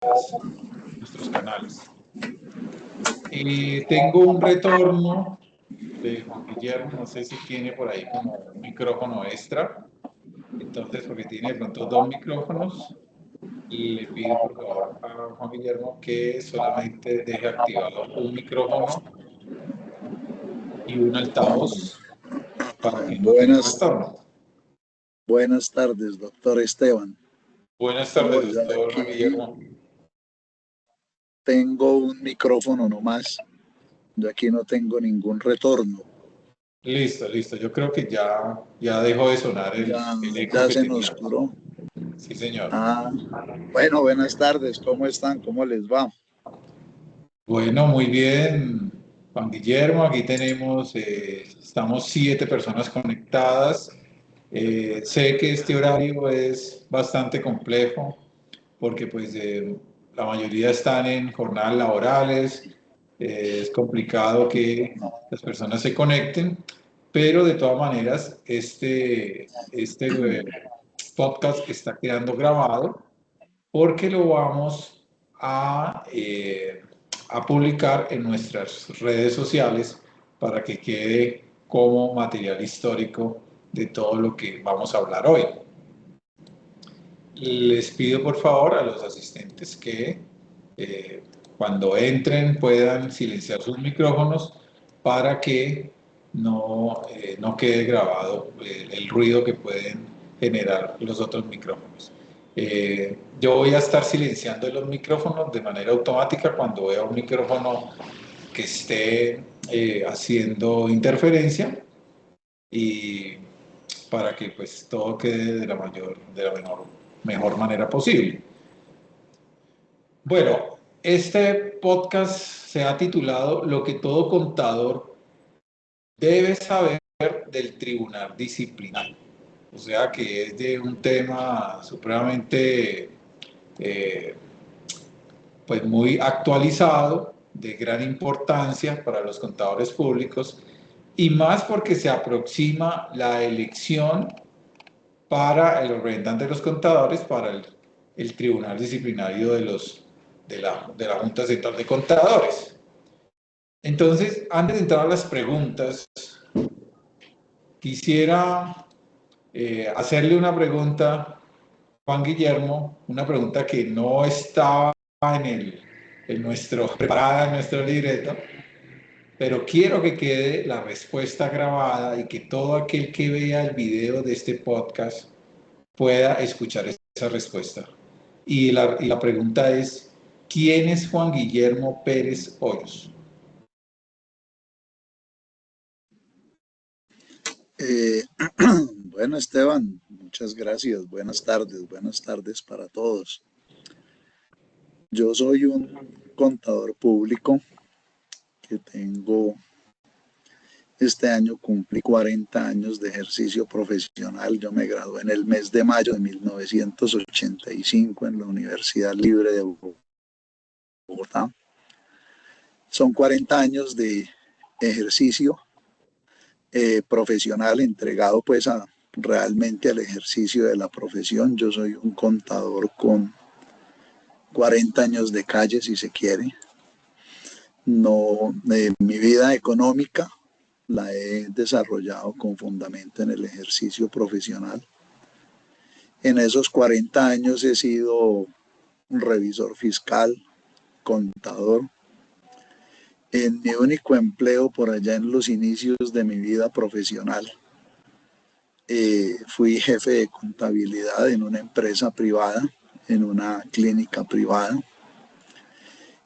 nuestros canales. Tengo un retorno de Juan Guillermo, no sé si tiene por ahí como un micrófono extra, entonces porque tiene de pronto dos micrófonos y le pido por favor a Juan Guillermo que solamente deje activado un micrófono y un altavoz para que no tenga Buenas, retorno. buenas tardes, doctor Esteban. Buenas No, tardes, yo doctor Juan aquí Guillermo. tengo un micrófono nomás. Yo aquí no tengo ningún retorno. Listo, listo. Yo creo que ya dejó de sonar Ya, el eco ya que se nos tenía. curó. Sí, señor. Ah, bueno, buenas tardes. ¿Cómo están? ¿Cómo les va? Bueno, muy bien, Juan Guillermo. Aquí tenemos, estamos 7 personas conectadas. Sé que este horario es bastante complejo porque pues la mayoría están en jornadas laborales. Es complicado que las personas se conecten, pero de todas maneras este podcast está quedando grabado porque lo vamos a publicar en nuestras redes sociales para que quede como material histórico de todo lo que vamos a hablar hoy. Les pido por favor a los asistentes que eh, cuando entren puedan silenciar sus micrófonos para que no quede grabado el ruido que pueden generar los otros micrófonos. Yo voy a estar silenciando los micrófonos de manera automática cuando vea un micrófono que esté haciendo interferencia y para que pues todo quede de la mejor manera posible. Bueno, este podcast se ha titulado Lo que todo contador debe saber del tribunal disciplinario. O sea que es de un tema supremamente eh, pues muy actualizado, de gran importancia para los contadores públicos y más porque se aproxima la elección para el representante de los contadores para el tribunal disciplinario de la Junta Central de Contadores. Entonces, antes de entrar a las preguntas, quisiera hacerle una pregunta, Juan Guillermo, una pregunta que no estaba preparada en nuestro libreto, pero quiero que quede la respuesta grabada y que todo aquel que vea el video de este podcast pueda escuchar esa respuesta. Y la pregunta es, ¿quién es Juan Guillermo Pérez Hoyos? Eh, bueno, Esteban, muchas gracias. Buenas tardes para todos. Yo soy un contador público que este año cumplí 40 años de ejercicio profesional. Yo me gradué en el mes de mayo de 1985 en la Universidad Libre de Bogotá. Son 40 años de ejercicio profesional entregado pues realmente al ejercicio de la profesión. Yo soy un contador con 40 años de calle, si se quiere. No, mi vida económica la he desarrollado con fundamento en el ejercicio profesional. En esos 40 años he sido un revisor fiscal, contador. En mi único empleo por allá en los inicios de mi vida profesional, fui jefe de contabilidad en una empresa privada, en una clínica privada.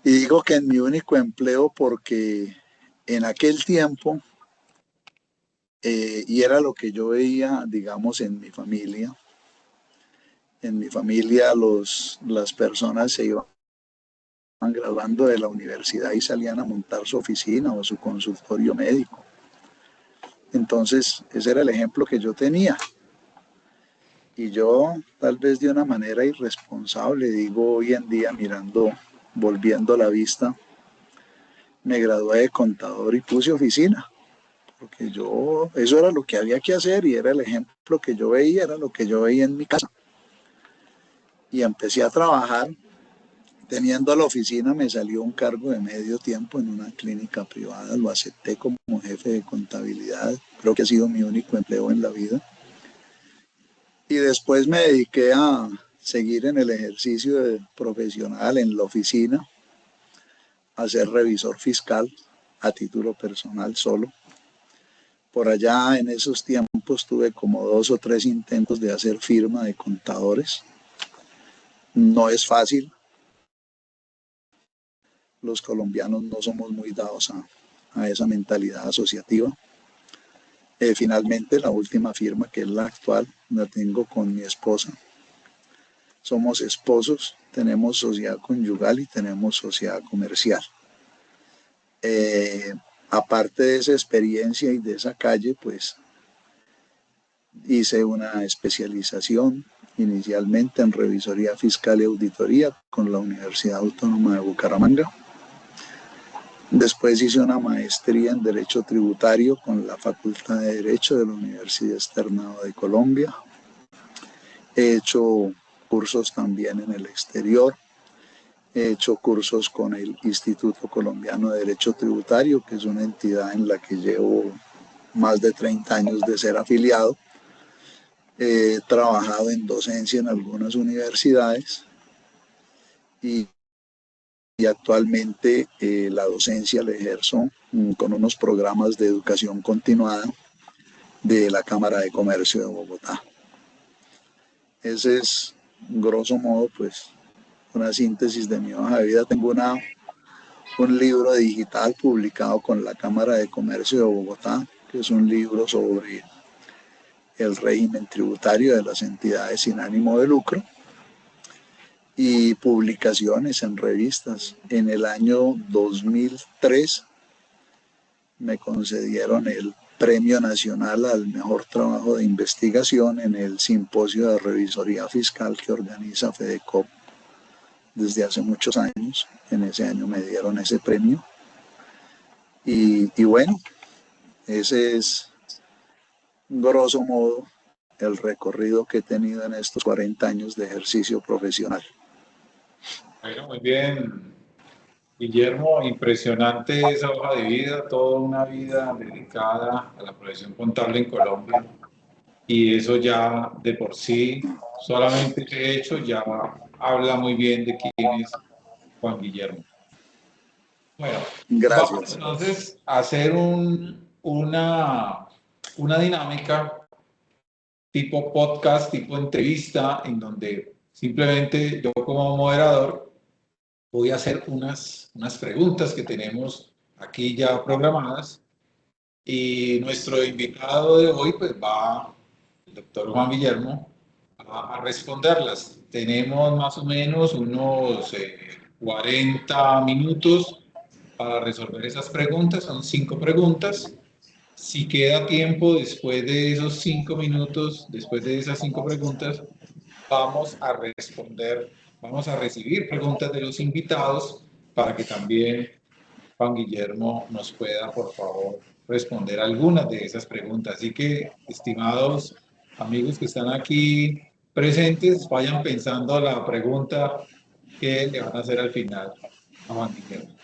Y digo que en mi único empleo porque en aquel tiempo, y era lo que yo veía, digamos, en mi familia las personas se iban graduando de la universidad y salían a montar su oficina o su consultorio médico. Entonces, ese era el ejemplo que yo tenía. Y yo, tal vez de una manera irresponsable, digo hoy en día, volviendo la vista, me gradué de contador y puse oficina, porque eso era lo que había que hacer y era el ejemplo que yo veía, era lo que yo veía en mi casa. Y empecé a trabajar teniendo la oficina me salió un cargo de medio tiempo en una clínica privada, lo acepté como jefe de contabilidad, creo que ha sido mi único empleo en la vida. Y después me dediqué a seguir en el profesional en la oficina, a ser revisor fiscal a título personal solo. Por allá en esos tiempos tuve como 2 o 3 intentos de hacer firma de contadores. No es fácil. Los colombianos no somos muy dados a esa mentalidad asociativa. Finalmente, la última firma, que es la actual, la tengo con mi esposa. Somos esposos, tenemos sociedad conyugal y tenemos sociedad comercial. Aparte de esa experiencia y de esa calle, pues hice una especialización inicialmente en revisoría fiscal y auditoría con la Universidad Autónoma de Bucaramanga. Después hice una maestría en Derecho Tributario con la Facultad de Derecho de la Universidad Externado de Colombia. He hecho cursos también en el exterior. He hecho cursos con el Instituto Colombiano de Derecho Tributario, que es una entidad en la que llevo más de 30 años de ser afiliado. He trabajado en docencia en algunas universidades y actualmente la docencia la ejerzo con unos programas de educación continuada de la Cámara de Comercio de Bogotá. Ese es, grosso modo, pues, una síntesis de mi hoja de vida. Tengo un libro digital publicado con la Cámara de Comercio de Bogotá, que es un libro sobre el régimen tributario de las entidades sin ánimo de lucro, y publicaciones en revistas. En el año 2003 me concedieron el Premio Nacional al Mejor Trabajo de Investigación en el Simposio de Revisoría Fiscal que organiza FEDECOP desde hace muchos años. En ese año me dieron ese premio. Y bueno, ese es, grosso modo, el recorrido que he tenido en estos 40 años de ejercicio profesional. Bueno, muy bien, Guillermo, impresionante esa hoja de vida, toda una vida dedicada a la profesión contable en Colombia. Y eso ya de por sí, solamente ese hecho ya habla muy bien de quién es Juan Guillermo. Bueno, vamos Gracias. entonces a hacer una dinámica tipo podcast, tipo entrevista, en donde simplemente yo como moderador voy a hacer unas preguntas que tenemos aquí ya programadas, y nuestro invitado de hoy pues va, el doctor Juan Guillermo, a responderlas. Tenemos más o menos unos 40 minutos para resolver esas preguntas, son 5 preguntas. Si queda tiempo después de esos 5 minutos, después de esas 5 preguntas, vamos a responder, vamos a recibir preguntas de los invitados para que también Juan Guillermo nos pueda, por favor, responder algunas de esas preguntas. Así que, estimados amigos que están aquí presentes, vayan pensando la pregunta que le van a hacer al final a Juan Guillermo.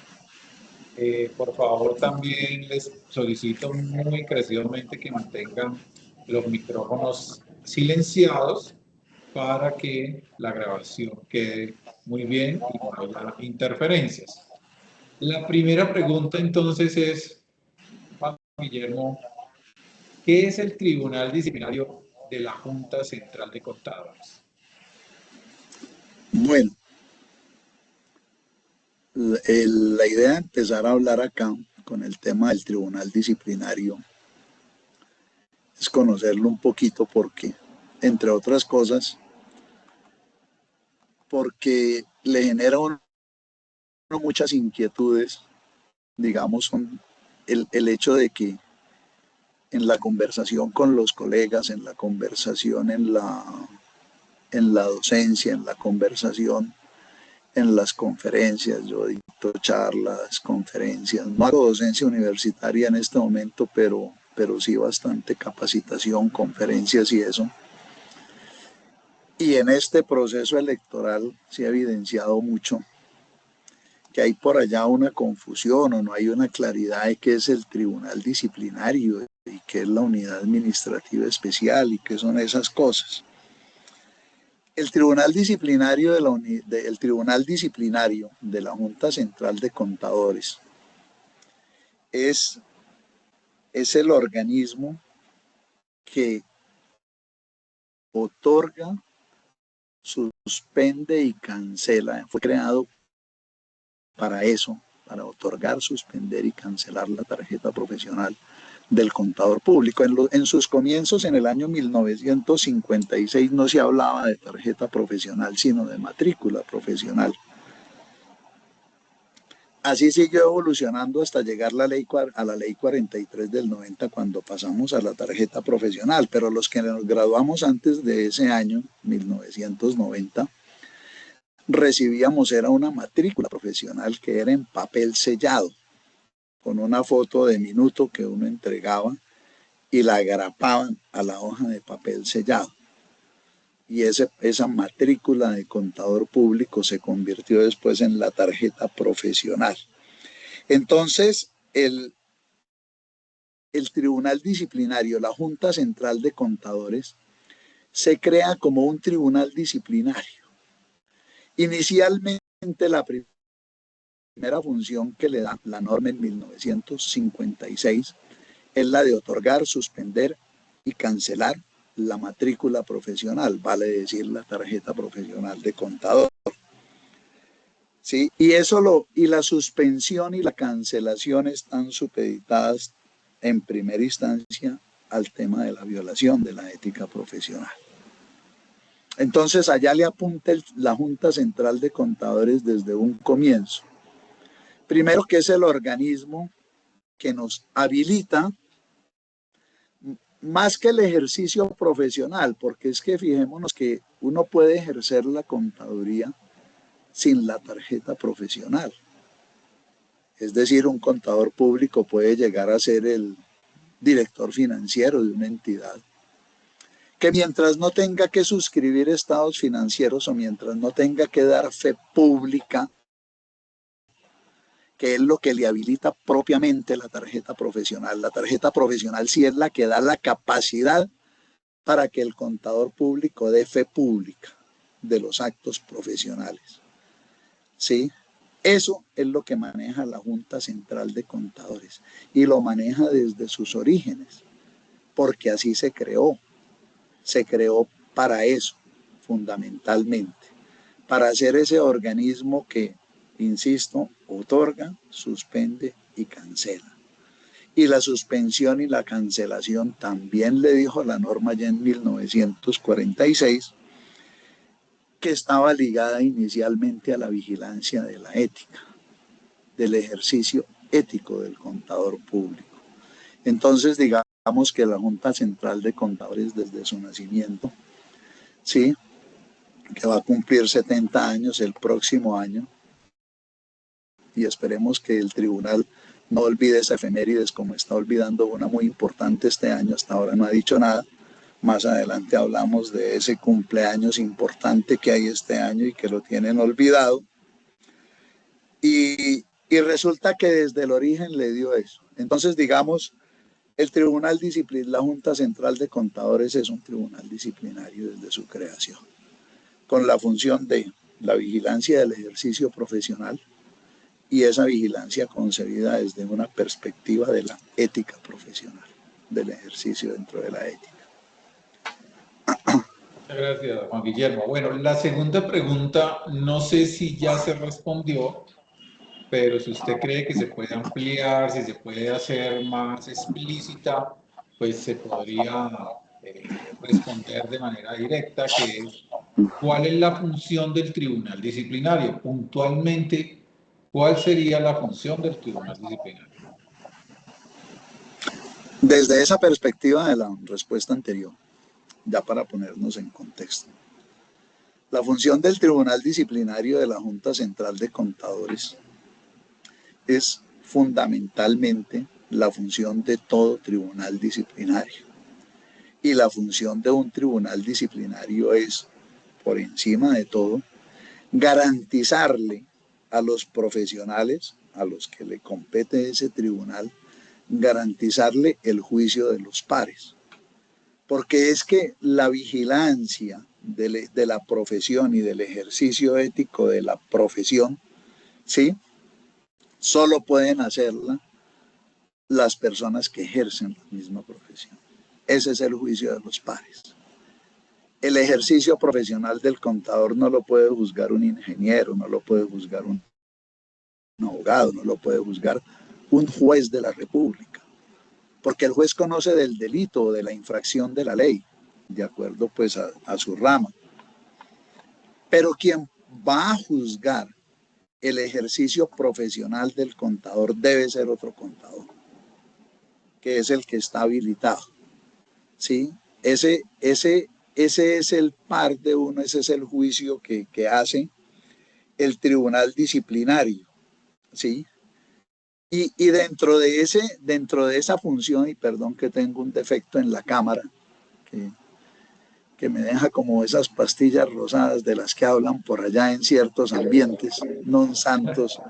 Por favor, también les solicito muy encarecidamente que mantengan los micrófonos silenciados para que la grabación quede muy bien y no haya interferencias. La primera pregunta entonces es, Juan Guillermo, ¿qué es el Tribunal Disciplinario de la Junta Central de Contadores? Bueno, la idea de empezar a hablar acá con el tema del tribunal disciplinario es conocerlo un poquito porque, entre otras cosas, porque le genera a uno muchas inquietudes, digamos, son el hecho de que en la conversación con los colegas, en la conversación en la docencia, en la conversación en las conferencias, yo dicto charlas, conferencias, no hago docencia universitaria en este momento, pero sí bastante capacitación, conferencias y eso. Y en este proceso electoral se ha evidenciado mucho que hay por allá una confusión o no hay una claridad de qué es el tribunal disciplinario y qué es la unidad administrativa especial y qué son esas cosas. El tribunal disciplinario el tribunal disciplinario de la Junta Central de Contadores es el organismo que otorga, suspende y cancela. Fue creado para eso, para otorgar, suspender y cancelar la tarjeta profesional del contador público. En sus comienzos, en el año 1956, no se hablaba de tarjeta profesional, sino de matrícula profesional. Así siguió evolucionando hasta llegar a la ley 43 del 90, cuando pasamos a la tarjeta profesional. Pero los que nos graduamos antes de ese año, 1990, recibíamos era una matrícula profesional que era en papel sellado, con una foto de minuto que uno entregaba y la agrapaban a la hoja de papel sellado. Y esa matrícula de contador público se convirtió después en la tarjeta profesional. Entonces, el Tribunal Disciplinario, la Junta Central de Contadores, se crea como un tribunal disciplinario. Inicialmente, la primera función que le da la norma en 1956 es la de otorgar, suspender y cancelar la matrícula profesional, vale decir la tarjeta profesional de contador. ¿Sí? Y la suspensión y la cancelación están supeditadas en primera instancia al tema de la violación de la ética profesional. Entonces allá le apunta la Junta Central de Contadores desde un comienzo. Primero, que es el organismo que nos habilita más que el ejercicio profesional, porque es que fijémonos que uno puede ejercer la contaduría sin la tarjeta profesional. Es decir, un contador público puede llegar a ser el director financiero de una entidad, que mientras no tenga que suscribir estados financieros o mientras no tenga que dar fe pública, que es lo que le habilita propiamente la tarjeta profesional. La tarjeta profesional sí es la que da la capacidad para que el contador público dé fe pública de los actos profesionales. ¿Sí? Eso es lo que maneja la Junta Central de Contadores y lo maneja desde sus orígenes, porque así se creó para eso, fundamentalmente, para ser ese organismo que, insisto, otorga, suspende y cancela. Y la suspensión y la cancelación también le dijo la norma ya en 1946, que estaba ligada inicialmente a la vigilancia de la ética, del ejercicio ético del contador público. Entonces, digamos que la Junta Central de Contadores, desde su nacimiento, sí, que va a cumplir 70 años el próximo año, y esperemos que el tribunal no olvide esa efemérides como está olvidando una muy importante este año. Hasta ahora no ha dicho nada. Más adelante hablamos de ese cumpleaños importante que hay este año y que lo tienen olvidado. Y resulta que desde el origen le dio eso. Entonces, digamos, el Tribunal Disciplinario, la Junta Central de Contadores es un tribunal disciplinario desde su creación, con la función de la vigilancia del ejercicio profesional, y esa vigilancia concebida desde una perspectiva de la ética profesional, del ejercicio dentro de la ética. Muchas gracias, Juan Guillermo. Bueno, la segunda pregunta, no sé si ya se respondió, pero si usted cree que se puede ampliar, si se puede hacer más explícita, pues se podría responder de manera directa, que es: ¿cuál es la función del tribunal disciplinario? Puntualmente, ¿cuál sería la función del tribunal disciplinario? Desde esa perspectiva de la respuesta anterior, ya para ponernos en contexto, la función del Tribunal Disciplinario de la Junta Central de Contadores es fundamentalmente la función de todo tribunal disciplinario. Y la función de un tribunal disciplinario es, por encima de todo, garantizarle a los profesionales a los que le compete ese tribunal garantizarle el juicio de los pares. Porque es que la vigilancia de la profesión y del ejercicio ético de la profesión, ¿sí? Solo pueden hacerla las personas que ejercen la misma profesión. Ese es el juicio de los pares. El ejercicio profesional del contador no lo puede juzgar un ingeniero, no lo puede juzgar un abogado, no lo puede juzgar un juez de la República, porque el juez conoce del delito o de la infracción de la ley, de acuerdo pues a su rama. Pero quien va a juzgar el ejercicio profesional del contador debe ser otro contador, que es el que está habilitado, ¿sí? Ese es el par de uno, ese es el juicio que hace el tribunal disciplinario, ¿sí? Y dentro de esa función, y perdón que tengo un defecto en la cámara, que, que me deja como esas pastillas rosadas de las que hablan por allá en ciertos ambientes, non santos.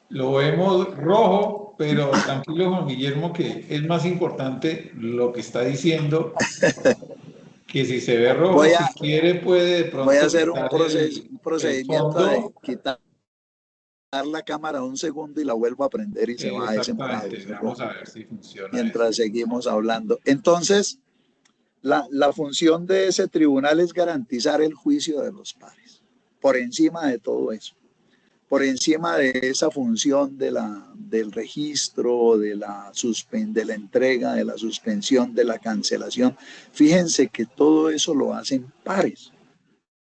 Lo vemos rojo, pero tranquilo, Juan Guillermo, que es más importante lo que está diciendo, que si se ve rojo, Voy a, si quiere puede de voy a pronto hacer quitar un el procedimiento de fondo. quitar la cámara un segundo y la vuelvo a prender y se va ese morado, Exactamente, ese vamos rojo, a ver si funciona eso. mientras seguimos hablando. Entonces, la función de ese tribunal es garantizar el juicio de los pares, por encima de todo eso, por encima de esa función del registro, de la entrega, de la suspensión, de la cancelación. Fíjense que todo eso lo hacen pares.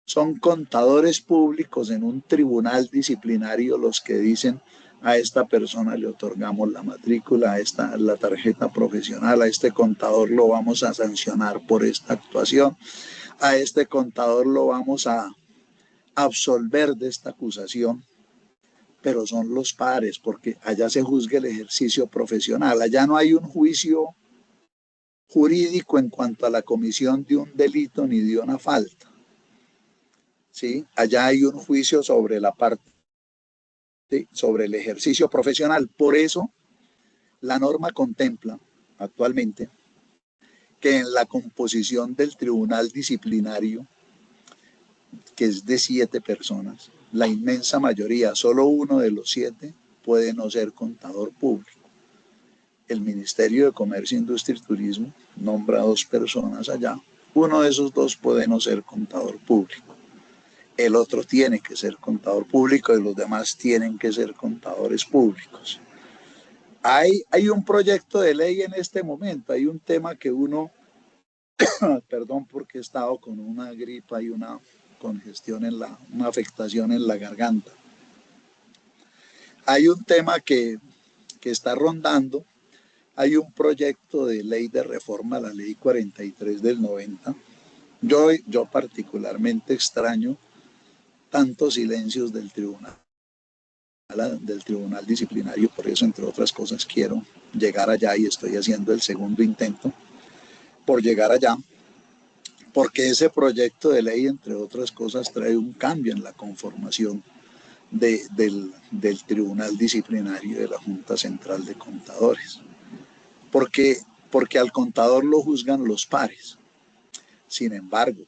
Son contadores públicos en un tribunal disciplinario los que dicen a esta persona le otorgamos la matrícula, a esta la tarjeta profesional, a este contador lo vamos a sancionar por esta actuación, a este contador lo vamos a absolver de esta acusación, pero son los pares, porque allá se juzga el ejercicio profesional, allá no hay un juicio jurídico en cuanto a la comisión de un delito ni de una falta. ¿Sí? Allá hay un juicio sobre la parte, ¿sí? Sobre el ejercicio profesional. Por eso la norma contempla actualmente que en la composición del tribunal disciplinario, que es de 7 personas, la inmensa mayoría, solo uno de los 7 puede no ser contador público. El Ministerio de Comercio, Industria y Turismo nombra 2 personas allá. Uno de esos 2 puede no ser contador público. El otro tiene que ser contador público y los demás tienen que ser contadores públicos. Hay un proyecto de ley en este momento, hay un tema que uno, perdón porque he estado con una gripa y una congestión una afectación en la garganta. Hay un tema que está rondando, hay un proyecto de ley de reforma a la ley 43 del 90. Yo particularmente extraño tantos silencios del tribunal disciplinario, por eso entre otras cosas quiero llegar allá y estoy haciendo el segundo intento por llegar allá, porque ese proyecto de ley entre otras cosas trae un cambio en la conformación del tribunal disciplinario de la Junta Central de Contadores, porque, porque al contador lo juzgan los pares. Sin embargo,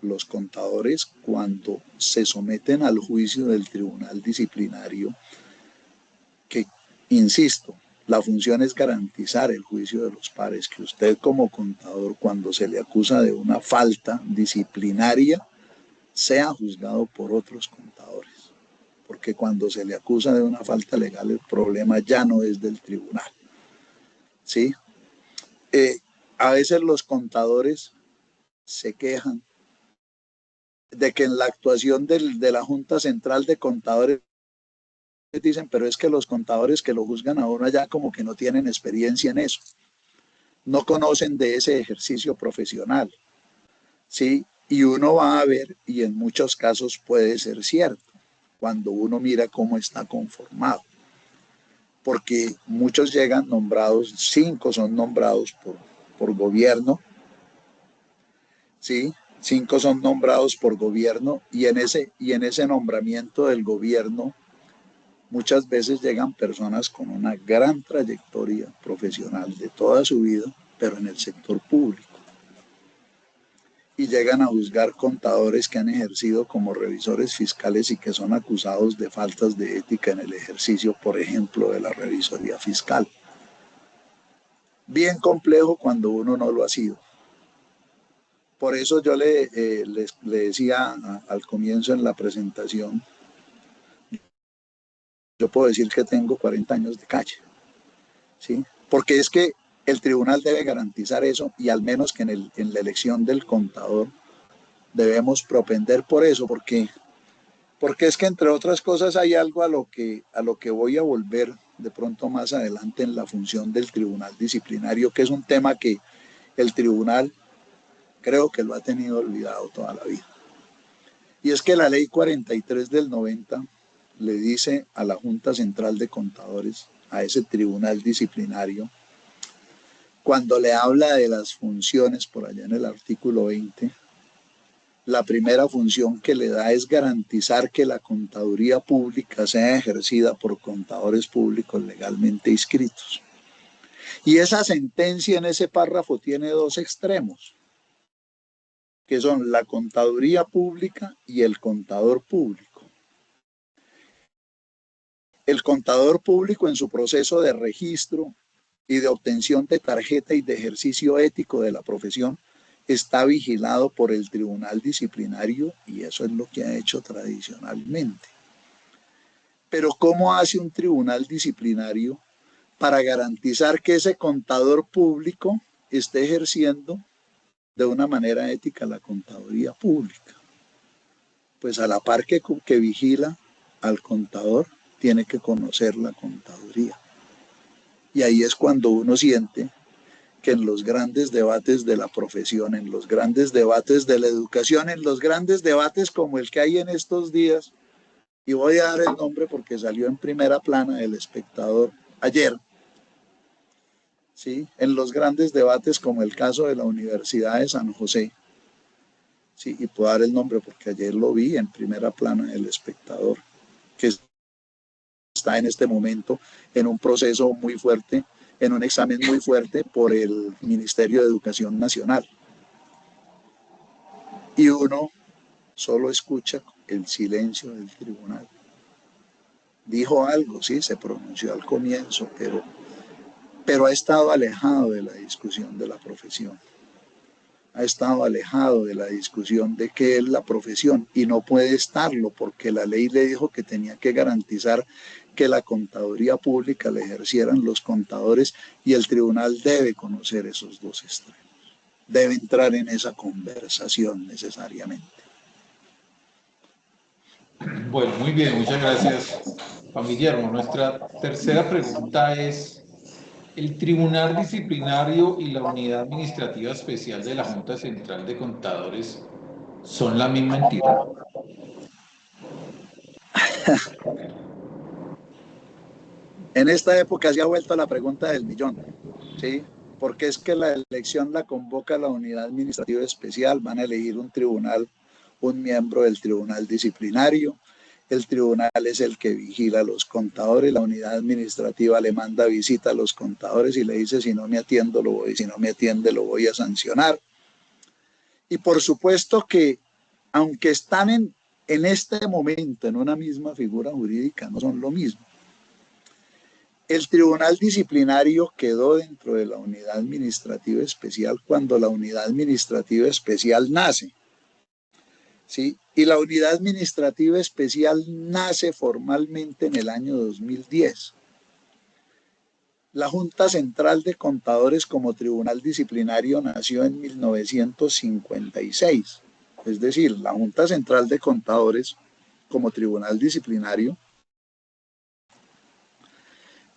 los contadores cuando se someten al juicio del tribunal disciplinario, que, insisto, la función es garantizar el juicio de los pares, que usted como contador, cuando se le acusa de una falta disciplinaria, sea juzgado por otros contadores. Porque cuando se le acusa de una falta legal, el problema ya no es del tribunal. ¿Sí? A veces los contadores se quejan de que en la actuación de la Junta Central de Contadores dicen, pero es que los contadores que lo juzgan ahora ya como que no tienen experiencia en eso, no conocen de ese ejercicio profesional, ¿sí? Y uno va a ver, y en muchos casos puede ser cierto, cuando uno mira cómo está conformado, porque muchos llegan nombrados, 5 son nombrados por gobierno, ¿sí? 5 son nombrados por gobierno y en ese nombramiento del gobierno muchas veces llegan personas con una gran trayectoria profesional de toda su vida, pero en el sector público. Y llegan a juzgar contadores que han ejercido como revisores fiscales y que son acusados de faltas de ética en el ejercicio, por ejemplo, de la revisoría fiscal. Bien complejo cuando uno no lo ha sido. Por eso yo le decía al comienzo en la presentación, yo puedo decir que tengo 40 años de calle, ¿sí? Porque es que el tribunal debe garantizar eso y al menos que en la elección del contador debemos propender por eso, porque es que entre otras cosas hay algo a lo que voy a volver de pronto más adelante en la función del tribunal disciplinario, que es un tema que el tribunal creo que lo ha tenido olvidado toda la vida. Y es que la ley 43 del 90 le dice a la Junta Central de Contadores, a ese tribunal disciplinario, cuando le habla de las funciones por allá en el artículo 20, la primera función que le da es garantizar que la contaduría pública sea ejercida por contadores públicos legalmente inscritos. Y esa sentencia en ese párrafo tiene 2 extremos, que son la contaduría pública y el contador público. El contador público en su proceso de registro y de obtención de tarjeta y de ejercicio ético de la profesión está vigilado por el tribunal disciplinario y eso es lo que ha hecho tradicionalmente. Pero ¿cómo hace un tribunal disciplinario para garantizar que ese contador público esté ejerciendo de una manera ética la contaduría pública? Pues a la par que vigila al contador, tiene que conocer la contaduría. Y ahí es cuando uno siente que en los grandes debates de la profesión, en los grandes debates de la educación, en los grandes debates como el que hay en estos días, y voy a dar el nombre porque salió en primera plana del Espectador ayer, ¿sí? En los grandes debates como el caso de la Universidad de San José, ¿sí? Y puedo dar el nombre porque ayer lo vi en primera plana del Espectador, que está en este momento en un proceso muy fuerte, en un examen muy fuerte por el Ministerio de Educación Nacional. Y uno solo escucha el silencio del tribunal. Dijo algo, sí, se pronunció al comienzo, pero ha estado alejado de la discusión de la profesión. Ha estado alejado de la discusión de qué es la profesión y no puede estarlo porque la ley le dijo que tenía que garantizar que la contaduría pública la ejercieran los contadores y el tribunal debe conocer esos 2 extremos. Debe entrar en esa conversación necesariamente. Bueno, muy bien, muchas gracias, Juan Guillermo. Nuestra tercera pregunta es, ¿el Tribunal Disciplinario y la Unidad Administrativa Especial de la Junta Central de Contadores son la misma entidad? En esta época se ha vuelto la pregunta del millón, ¿sí? Porque es que la elección la convoca la Unidad Administrativa Especial, van a elegir un tribunal, un miembro del tribunal disciplinario. El tribunal es el que vigila a los contadores, la unidad administrativa le manda visita a los contadores y le dice si no me atiendo lo voy, si no me atiende lo voy a sancionar. Y por supuesto que aunque están en este momento en una misma figura jurídica, no son lo mismo. El tribunal disciplinario quedó dentro de la unidad administrativa especial cuando la unidad administrativa especial nace, ¿sí? Y la unidad administrativa especial nace formalmente en el año 2010. La Junta Central de Contadores como tribunal disciplinario nació en 1956. Es decir, la Junta Central de Contadores como tribunal disciplinario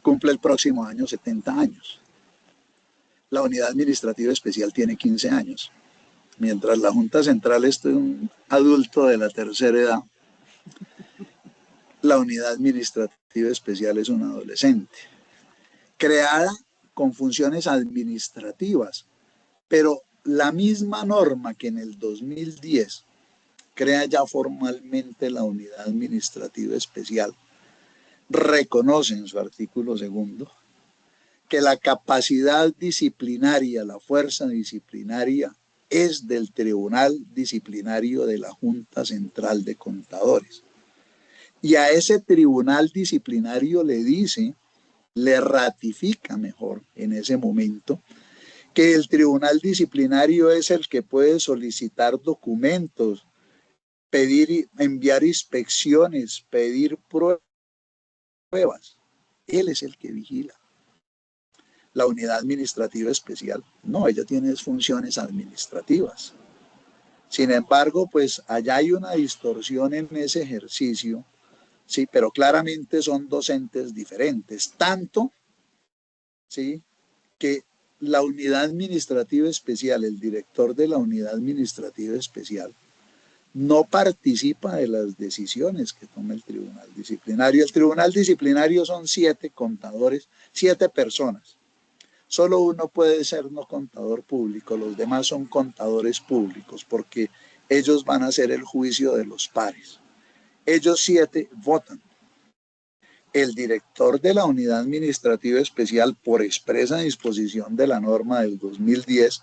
cumple el próximo año 70 años. La unidad administrativa especial tiene 15 años. Mientras la Junta Central es un adulto de la tercera edad, la unidad administrativa especial es un adolescente. Creada con funciones administrativas, pero la misma norma que en el 2010 crea ya formalmente la unidad administrativa especial, reconoce en su artículo segundo que la capacidad disciplinaria, la fuerza disciplinaria, es del Tribunal Disciplinario de la Junta Central de Contadores. Y a ese tribunal disciplinario le dice, le ratifica mejor en ese momento, que el tribunal disciplinario es el que puede solicitar documentos, pedir, enviar inspecciones, pedir pruebas. Él es el que vigila. La unidad administrativa especial, no, ella tiene funciones administrativas. Sin embargo, pues allá hay una distorsión en ese ejercicio, sí, pero claramente son dos entes diferentes, tanto, sí, que la unidad administrativa especial, el director de la unidad administrativa especial, no participa de las decisiones que toma el tribunal disciplinario. El tribunal disciplinario son 7 contadores, 7 personas. Solo uno puede ser no contador público, los demás son contadores públicos, porque ellos van a hacer el juicio de los pares. Ellos 7 votan. El director de la unidad administrativa especial, por expresa disposición de la norma del 2010,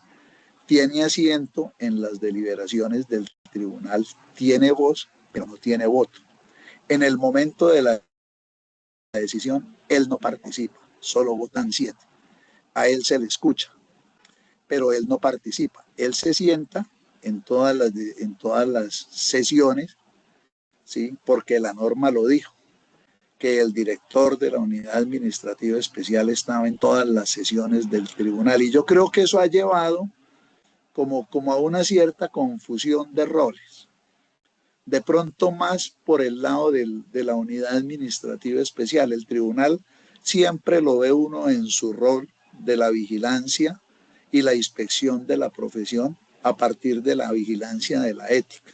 tiene asiento en las deliberaciones del tribunal, tiene voz, pero no tiene voto. En el momento de la decisión, él no participa, solo votan 7. A él se le escucha, pero él no participa. Él se sienta en todas las sesiones, ¿sí? Porque la norma lo dijo, que el director de la unidad administrativa especial estaba en todas las sesiones del tribunal. Y yo creo que eso ha llevado como a una cierta confusión de roles. De pronto más por el lado de la unidad administrativa especial. El tribunal siempre lo ve uno en su rol de la vigilancia y la inspección de la profesión a partir de la vigilancia de la ética,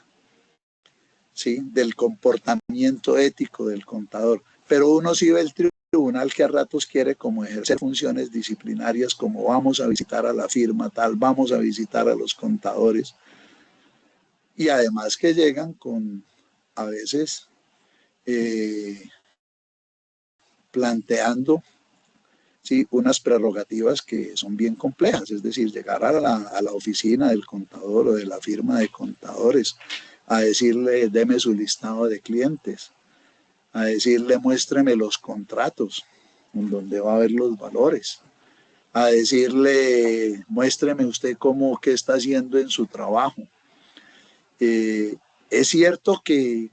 ¿sí? Del comportamiento ético del contador. Pero uno sí ve el tribunal que a ratos quiere como ejercer funciones disciplinarias, como vamos a visitar a la firma tal, vamos a visitar a los contadores, y además que llegan con a veces planteando, ¿sí?, unas prerrogativas que son bien complejas, es decir, llegar a la oficina del contador o de la firma de contadores a decirle, deme su listado de clientes, a decirle, muéstreme los contratos en donde va a haber los valores, a decirle, muéstreme usted qué está haciendo en su trabajo. Es cierto que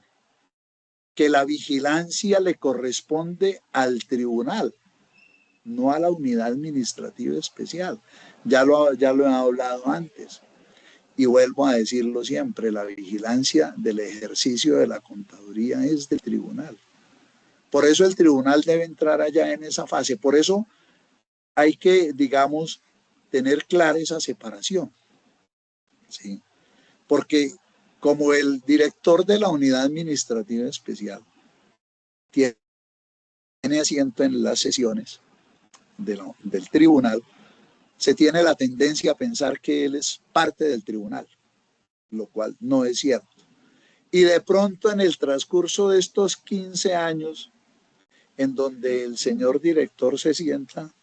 la vigilancia le corresponde al tribunal, no a la unidad administrativa especial. Ya lo he hablado antes y vuelvo a decirlo siempre, la vigilancia del ejercicio de la contaduría es del tribunal. Por eso el tribunal debe entrar allá en esa fase. Por eso hay que, digamos, tener clara esa separación, ¿sí? Porque como el director de la unidad administrativa especial tiene asiento en las sesiones del tribunal, se tiene la tendencia a pensar que él es parte del tribunal, lo cual no es cierto. Y de pronto en el transcurso de estos 15 años, en donde el señor director se sienta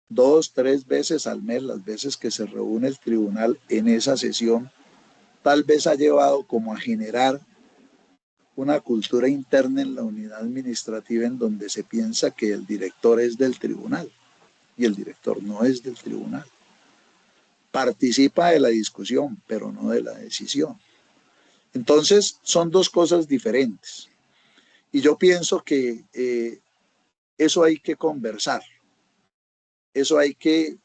2, 3 veces al mes, las veces que se reúne el tribunal en esa sesión, tal vez ha llevado como a generar una cultura interna en la unidad administrativa en donde se piensa que el director es del tribunal y el director no es del tribunal. Participa de la discusión, pero no de la decisión. Entonces, son dos cosas diferentes. Y yo pienso que eso hay que conversar. Eso hay que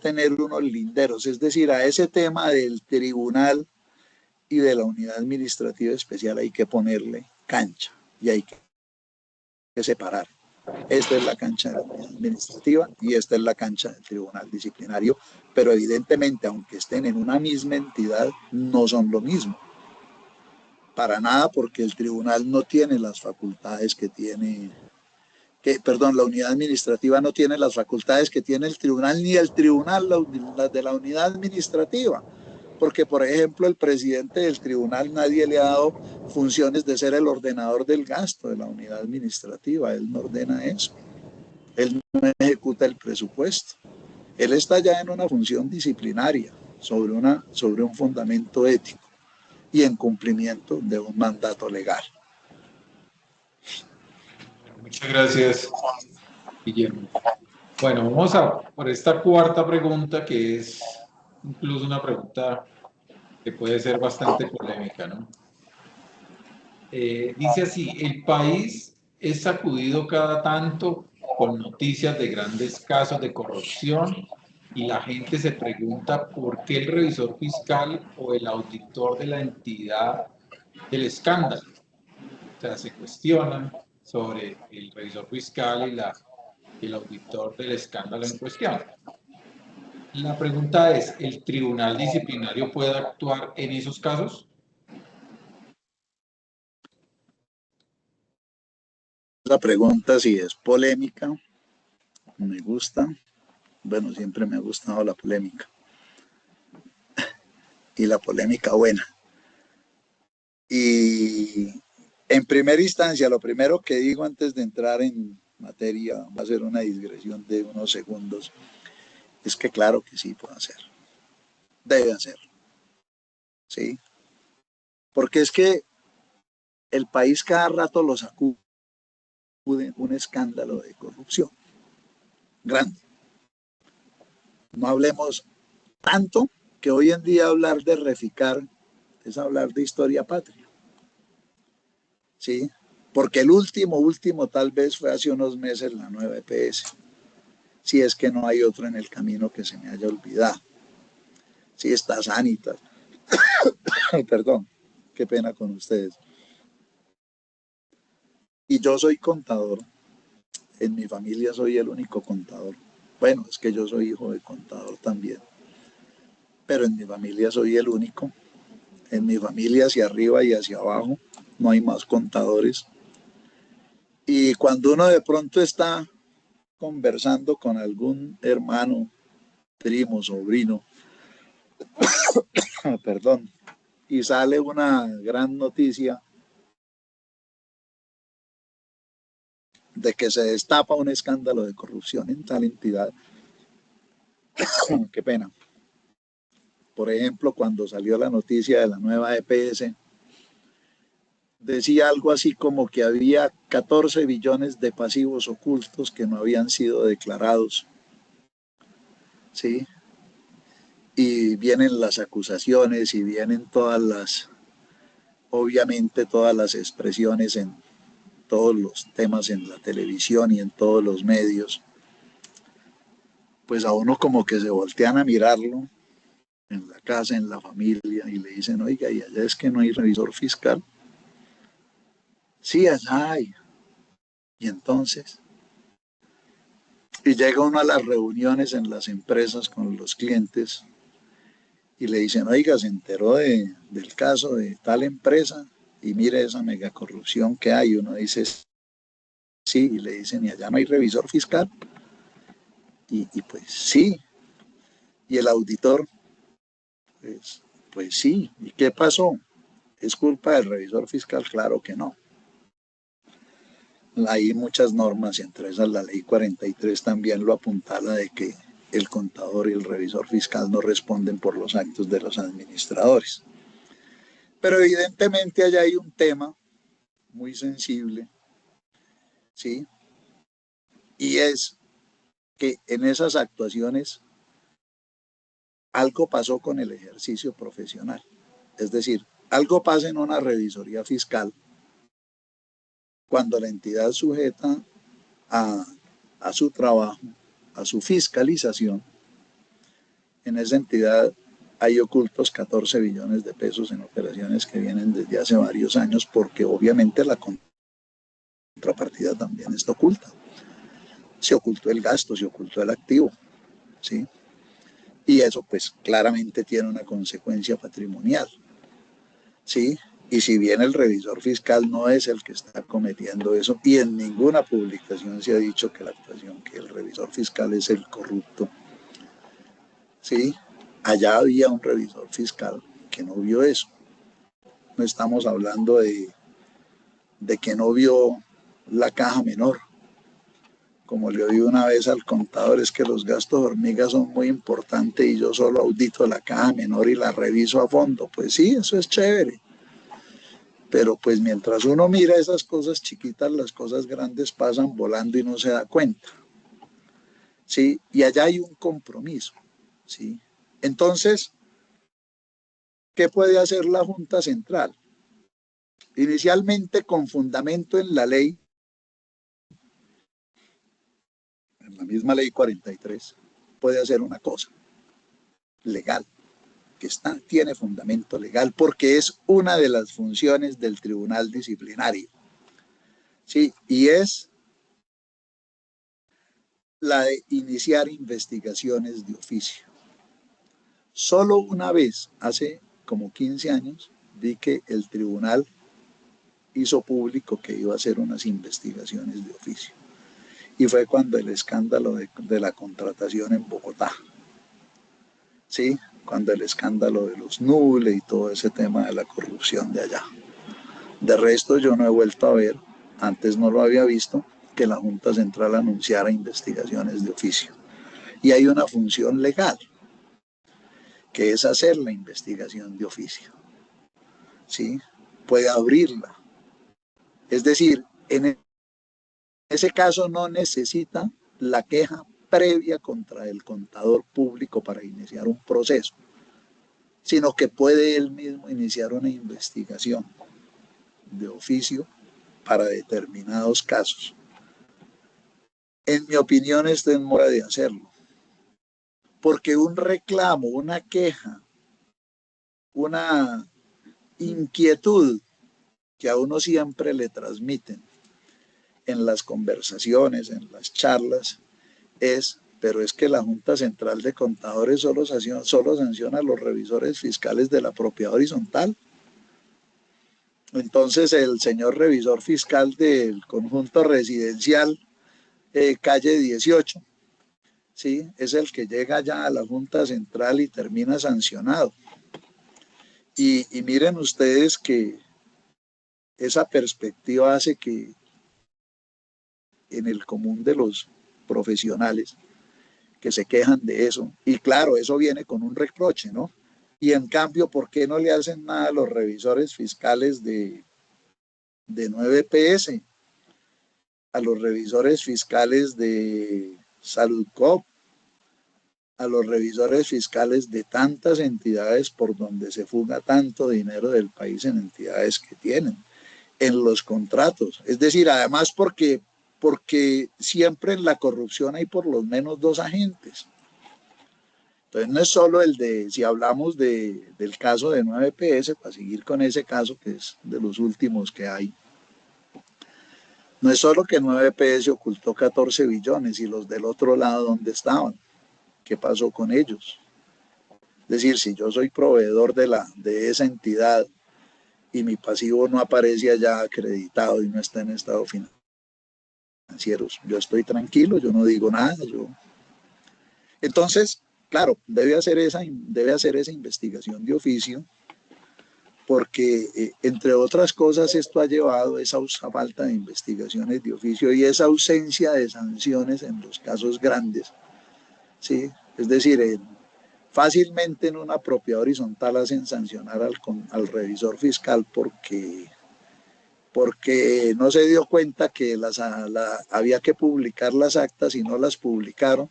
tener unos linderos. Es decir, a ese tema del tribunal y de la unidad administrativa especial hay que ponerle cancha y hay que separar. Esta es la cancha de la unidad administrativa y esta es la cancha del tribunal disciplinario, pero evidentemente, aunque estén en una misma entidad, no son lo mismo. Para nada, porque el tribunal no tiene las facultades que tiene perdón, la unidad administrativa no tiene las facultades que tiene el tribunal, ni el tribunal las de la unidad administrativa. Porque, por ejemplo, el presidente del tribunal nadie le ha dado funciones de ser el ordenador del gasto de la unidad administrativa. Él no ordena eso. Él no ejecuta el presupuesto. Él está ya en una función disciplinaria sobre un fundamento ético y en cumplimiento de un mandato legal. Muchas gracias, Guillermo. Bueno, vamos por esta cuarta pregunta, que es incluso una pregunta que puede ser bastante polémica, ¿no? Dice así: el país es sacudido cada tanto con noticias de grandes casos de corrupción y la gente se pregunta por qué el revisor fiscal o el auditor de la entidad del escándalo. O sea, se cuestionan sobre el revisor fiscal y el auditor del escándalo en cuestión. La pregunta es: ¿el tribunal disciplinario puede actuar en esos casos? La pregunta sí es polémica, me gusta. Bueno, siempre me ha gustado la polémica. Y la polémica buena. Y en primera instancia, lo primero que digo antes de entrar en materia, va a ser una digresión de unos segundos, es que claro que sí puede hacer. Debe hacer. ¿Sí? Porque es que el país cada rato lo sacude un escándalo de corrupción grande. No hablemos tanto que hoy en día hablar de Reficar es hablar de historia patria. ¿Sí? Porque el último tal vez fue hace unos meses la nueva EPS. Si es que no hay otro en el camino que se me haya olvidado. Si está Sanitas. Perdón, qué pena con ustedes. Y yo soy contador. En mi familia soy el único contador. Bueno, es que yo soy hijo de contador también. Pero en mi familia soy el único. En mi familia hacia arriba y hacia abajo no hay más contadores. Y cuando uno de pronto está conversando con algún hermano, primo, sobrino, perdón, y sale una gran noticia de que se destapa un escándalo de corrupción en tal entidad, qué pena. Por ejemplo, cuando salió la noticia de la nueva EPS, decía algo así como que había 14 billones de pasivos ocultos que no habían sido declarados. ¿Sí? Y vienen las acusaciones y vienen obviamente todas las expresiones en todos los temas en la televisión y en todos los medios, pues a uno como que se voltean a mirarlo en la casa, en la familia, y le dicen, oiga, ¿y allá es que no hay revisor fiscal? Sí, allá hay. Y entonces, y llega uno a las reuniones en las empresas con los clientes y le dicen, oiga, se enteró del caso de tal empresa y mire esa mega corrupción que hay. Uno dice, sí, y le dicen, ¿y allá no hay revisor fiscal? Y pues sí. Y el auditor, pues sí. ¿Y qué pasó? ¿Es culpa del revisor fiscal? Claro que no. Hay muchas normas, y entre esas la ley 43 también lo apuntala, de que el contador y el revisor fiscal no responden por los actos de los administradores. Pero evidentemente allá hay un tema muy sensible, ¿sí? Y es que en esas actuaciones algo pasó con el ejercicio profesional. Es decir, algo pasa en una revisoría fiscal cuando la entidad sujeta a su trabajo, a su fiscalización. En esa entidad hay ocultos 14 billones de pesos en operaciones que vienen desde hace varios años, porque obviamente la contrapartida también está oculta. Se ocultó el gasto, se ocultó el activo, ¿sí? Y eso pues claramente tiene una consecuencia patrimonial, ¿sí? Y si bien el revisor fiscal no es el que está cometiendo eso, y en ninguna publicación se ha dicho que la actuación, que el revisor fiscal es el corrupto, ¿sí? Allá había un revisor fiscal que no vio eso. No estamos hablando de que no vio la caja menor. Como le oí una vez al contador, es que los gastos hormiga son muy importantes y yo solo audito la caja menor y la reviso a fondo. Pues sí, eso es chévere. Pero pues mientras uno mira esas cosas chiquitas, las cosas grandes pasan volando y no se da cuenta. ¿Sí? Y allá hay un compromiso. ¿Sí? Entonces, ¿qué puede hacer la Junta Central? Inicialmente, con fundamento en la ley, en la misma ley 43, puede hacer una cosa legal, que tiene fundamento legal, porque es una de las funciones del tribunal disciplinario. ¿Sí? Y es la de iniciar investigaciones de oficio. Solo una vez, hace como 15 años, vi que el tribunal hizo público que iba a hacer unas investigaciones de oficio. Y fue cuando el escándalo de la contratación en Bogotá. ¿Sí? Cuando el escándalo de los nules y todo ese tema de la corrupción de allá. De resto, yo no he vuelto a ver, antes no lo había visto, que la Junta Central anunciara investigaciones de oficio. Y hay una función legal, que es hacer la investigación de oficio. ¿Sí? Puede abrirla. Es decir, en ese caso no necesita la queja previa contra el contador público para iniciar un proceso, sino que puede él mismo iniciar una investigación de oficio para determinados casos. En mi opinión, está en mora de hacerlo, porque un reclamo, una queja, una inquietud que a uno siempre le transmiten en las conversaciones, en las charlas, pero es que la Junta Central de Contadores solo sanciona a los revisores fiscales de la propiedad horizontal. Entonces el señor revisor fiscal del conjunto residencial calle 18, ¿sí? Es el que llega ya a la Junta Central y termina sancionado. Y miren ustedes que esa perspectiva hace que en el común de los profesionales que se quejan de eso, y claro, eso viene con un reproche, ¿no? Y en cambio, ¿por qué no le hacen nada a los revisores fiscales de 9PS, a los revisores fiscales de Saludcop, a los revisores fiscales de tantas entidades por donde se fuga tanto dinero del país en entidades que tienen, en los contratos? Es decir, además porque siempre en la corrupción hay por lo menos dos agentes. Entonces no es solo si hablamos del caso de 9PS, para seguir con ese caso que es de los últimos que hay, no es solo que 9PS ocultó 14 billones y los del otro lado, ¿dónde estaban? ¿Qué pasó con ellos? Es decir, si yo soy proveedor de esa entidad y mi pasivo no aparece allá acreditado y no está en estado financiero, yo estoy tranquilo, yo no digo nada. Entonces, claro, debe hacer esa investigación de oficio, porque entre otras cosas esto ha llevado a esa falta de investigaciones de oficio y esa ausencia de sanciones en los casos grandes, ¿sí? Es decir, fácilmente en una propiedad horizontal hacen sancionar al revisor fiscal porque no se dio cuenta que había que publicar las actas y no las publicaron,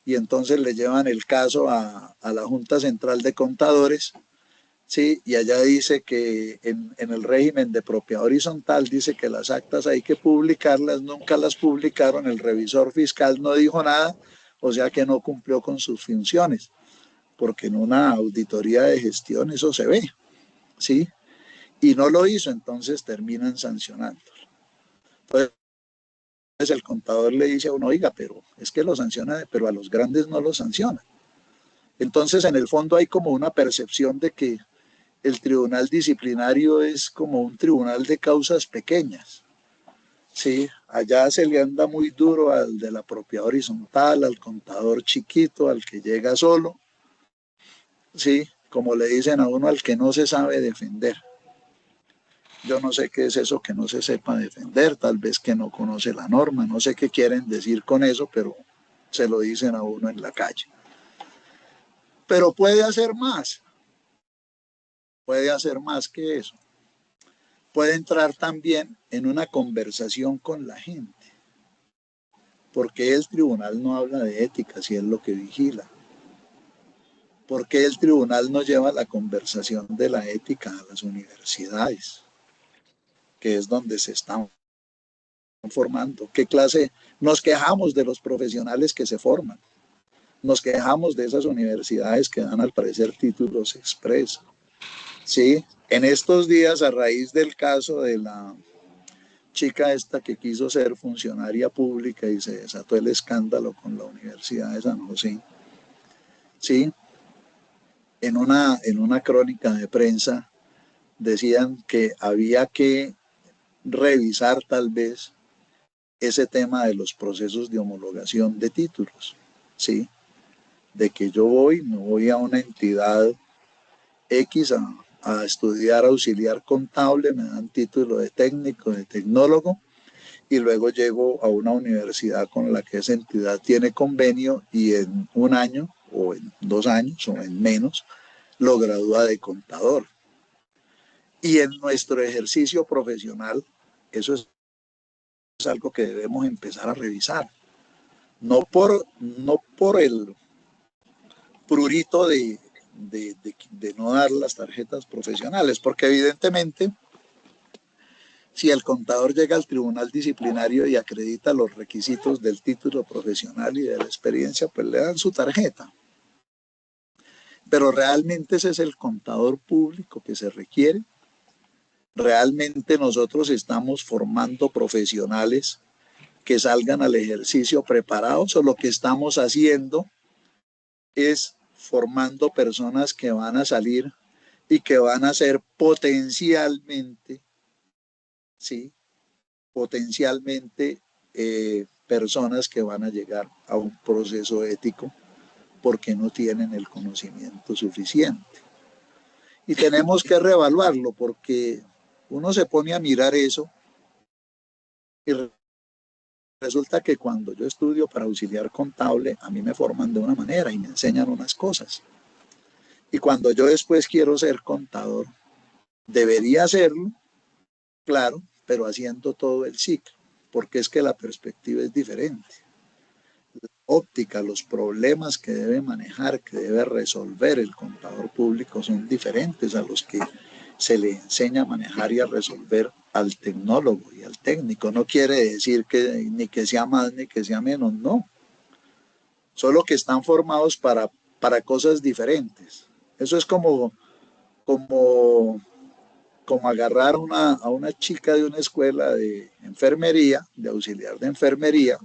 y entonces le llevan el caso a la Junta Central de Contadores, ¿sí? Y allá dice que en el régimen de propiedad horizontal dice que las actas hay que publicarlas, nunca las publicaron, el revisor fiscal no dijo nada, o sea que no cumplió con sus funciones, porque en una auditoría de gestión eso se ve, ¿sí? Y no lo hizo, entonces terminan sancionando. Entonces el contador le dice a uno, oiga, pero es que lo sanciona, pero a los grandes no lo sanciona. Entonces en el fondo hay como una percepción de que el tribunal disciplinario es como un tribunal de causas pequeñas. Sí, allá se le anda muy duro al de la propiedad horizontal, al contador chiquito, al que llega solo. Sí, como le dicen a uno, al que no se sabe defender. Yo no sé qué es eso que no se sepa defender, tal vez que no conoce la norma, no sé qué quieren decir con eso, pero se lo dicen a uno en la calle. Pero puede hacer más que eso. Puede entrar también en una conversación con la gente. ¿Por qué el tribunal no habla de ética si es lo que vigila? ¿Por qué el tribunal no lleva la conversación de la ética a las universidades, que es donde se están formando? ¿Qué clase? Nos quejamos de los profesionales que se forman, nos quejamos de esas universidades que dan al parecer títulos express. Sí, en estos días, a raíz del caso de la chica esta que quiso ser funcionaria pública y se desató el escándalo con la Universidad de San José, sí, en una crónica de prensa decían que había que revisar tal vez ese tema de los procesos de homologación de títulos, ¿sí? De que me voy a una entidad X a estudiar auxiliar contable, me dan título de técnico, de tecnólogo, y luego llego a una universidad con la que esa entidad tiene convenio y en un año o en 2 años o en menos lo gradúa de contador. Y en nuestro ejercicio profesional, eso es algo que debemos empezar a revisar. No por el prurito de no dar las tarjetas profesionales, porque evidentemente si el contador llega al tribunal disciplinario y acredita los requisitos del título profesional y de la experiencia, pues le dan su tarjeta. Pero realmente ese es el contador público que se requiere. Realmente nosotros estamos formando profesionales que salgan al ejercicio preparados, o lo que estamos haciendo es formando personas que van a salir y que van a ser potencialmente, ¿sí? Potencialmente personas que van a llegar a un proceso ético porque no tienen el conocimiento suficiente. Y tenemos que reevaluarlo porque uno se pone a mirar eso y resulta que cuando yo estudio para auxiliar contable, a mí me forman de una manera y me enseñan unas cosas. Y cuando yo después quiero ser contador, debería hacerlo, claro, pero haciendo todo el ciclo, porque es que la perspectiva es diferente. La óptica, los problemas que debe manejar, que debe resolver el contador público son diferentes a los que se le enseña a manejar y a resolver al tecnólogo y al técnico. No quiere decir que ni que sea más ni que sea menos, no. Solo que están formados para cosas diferentes. Eso es como, como agarrar a una chica de una escuela de enfermería, de auxiliar de enfermería,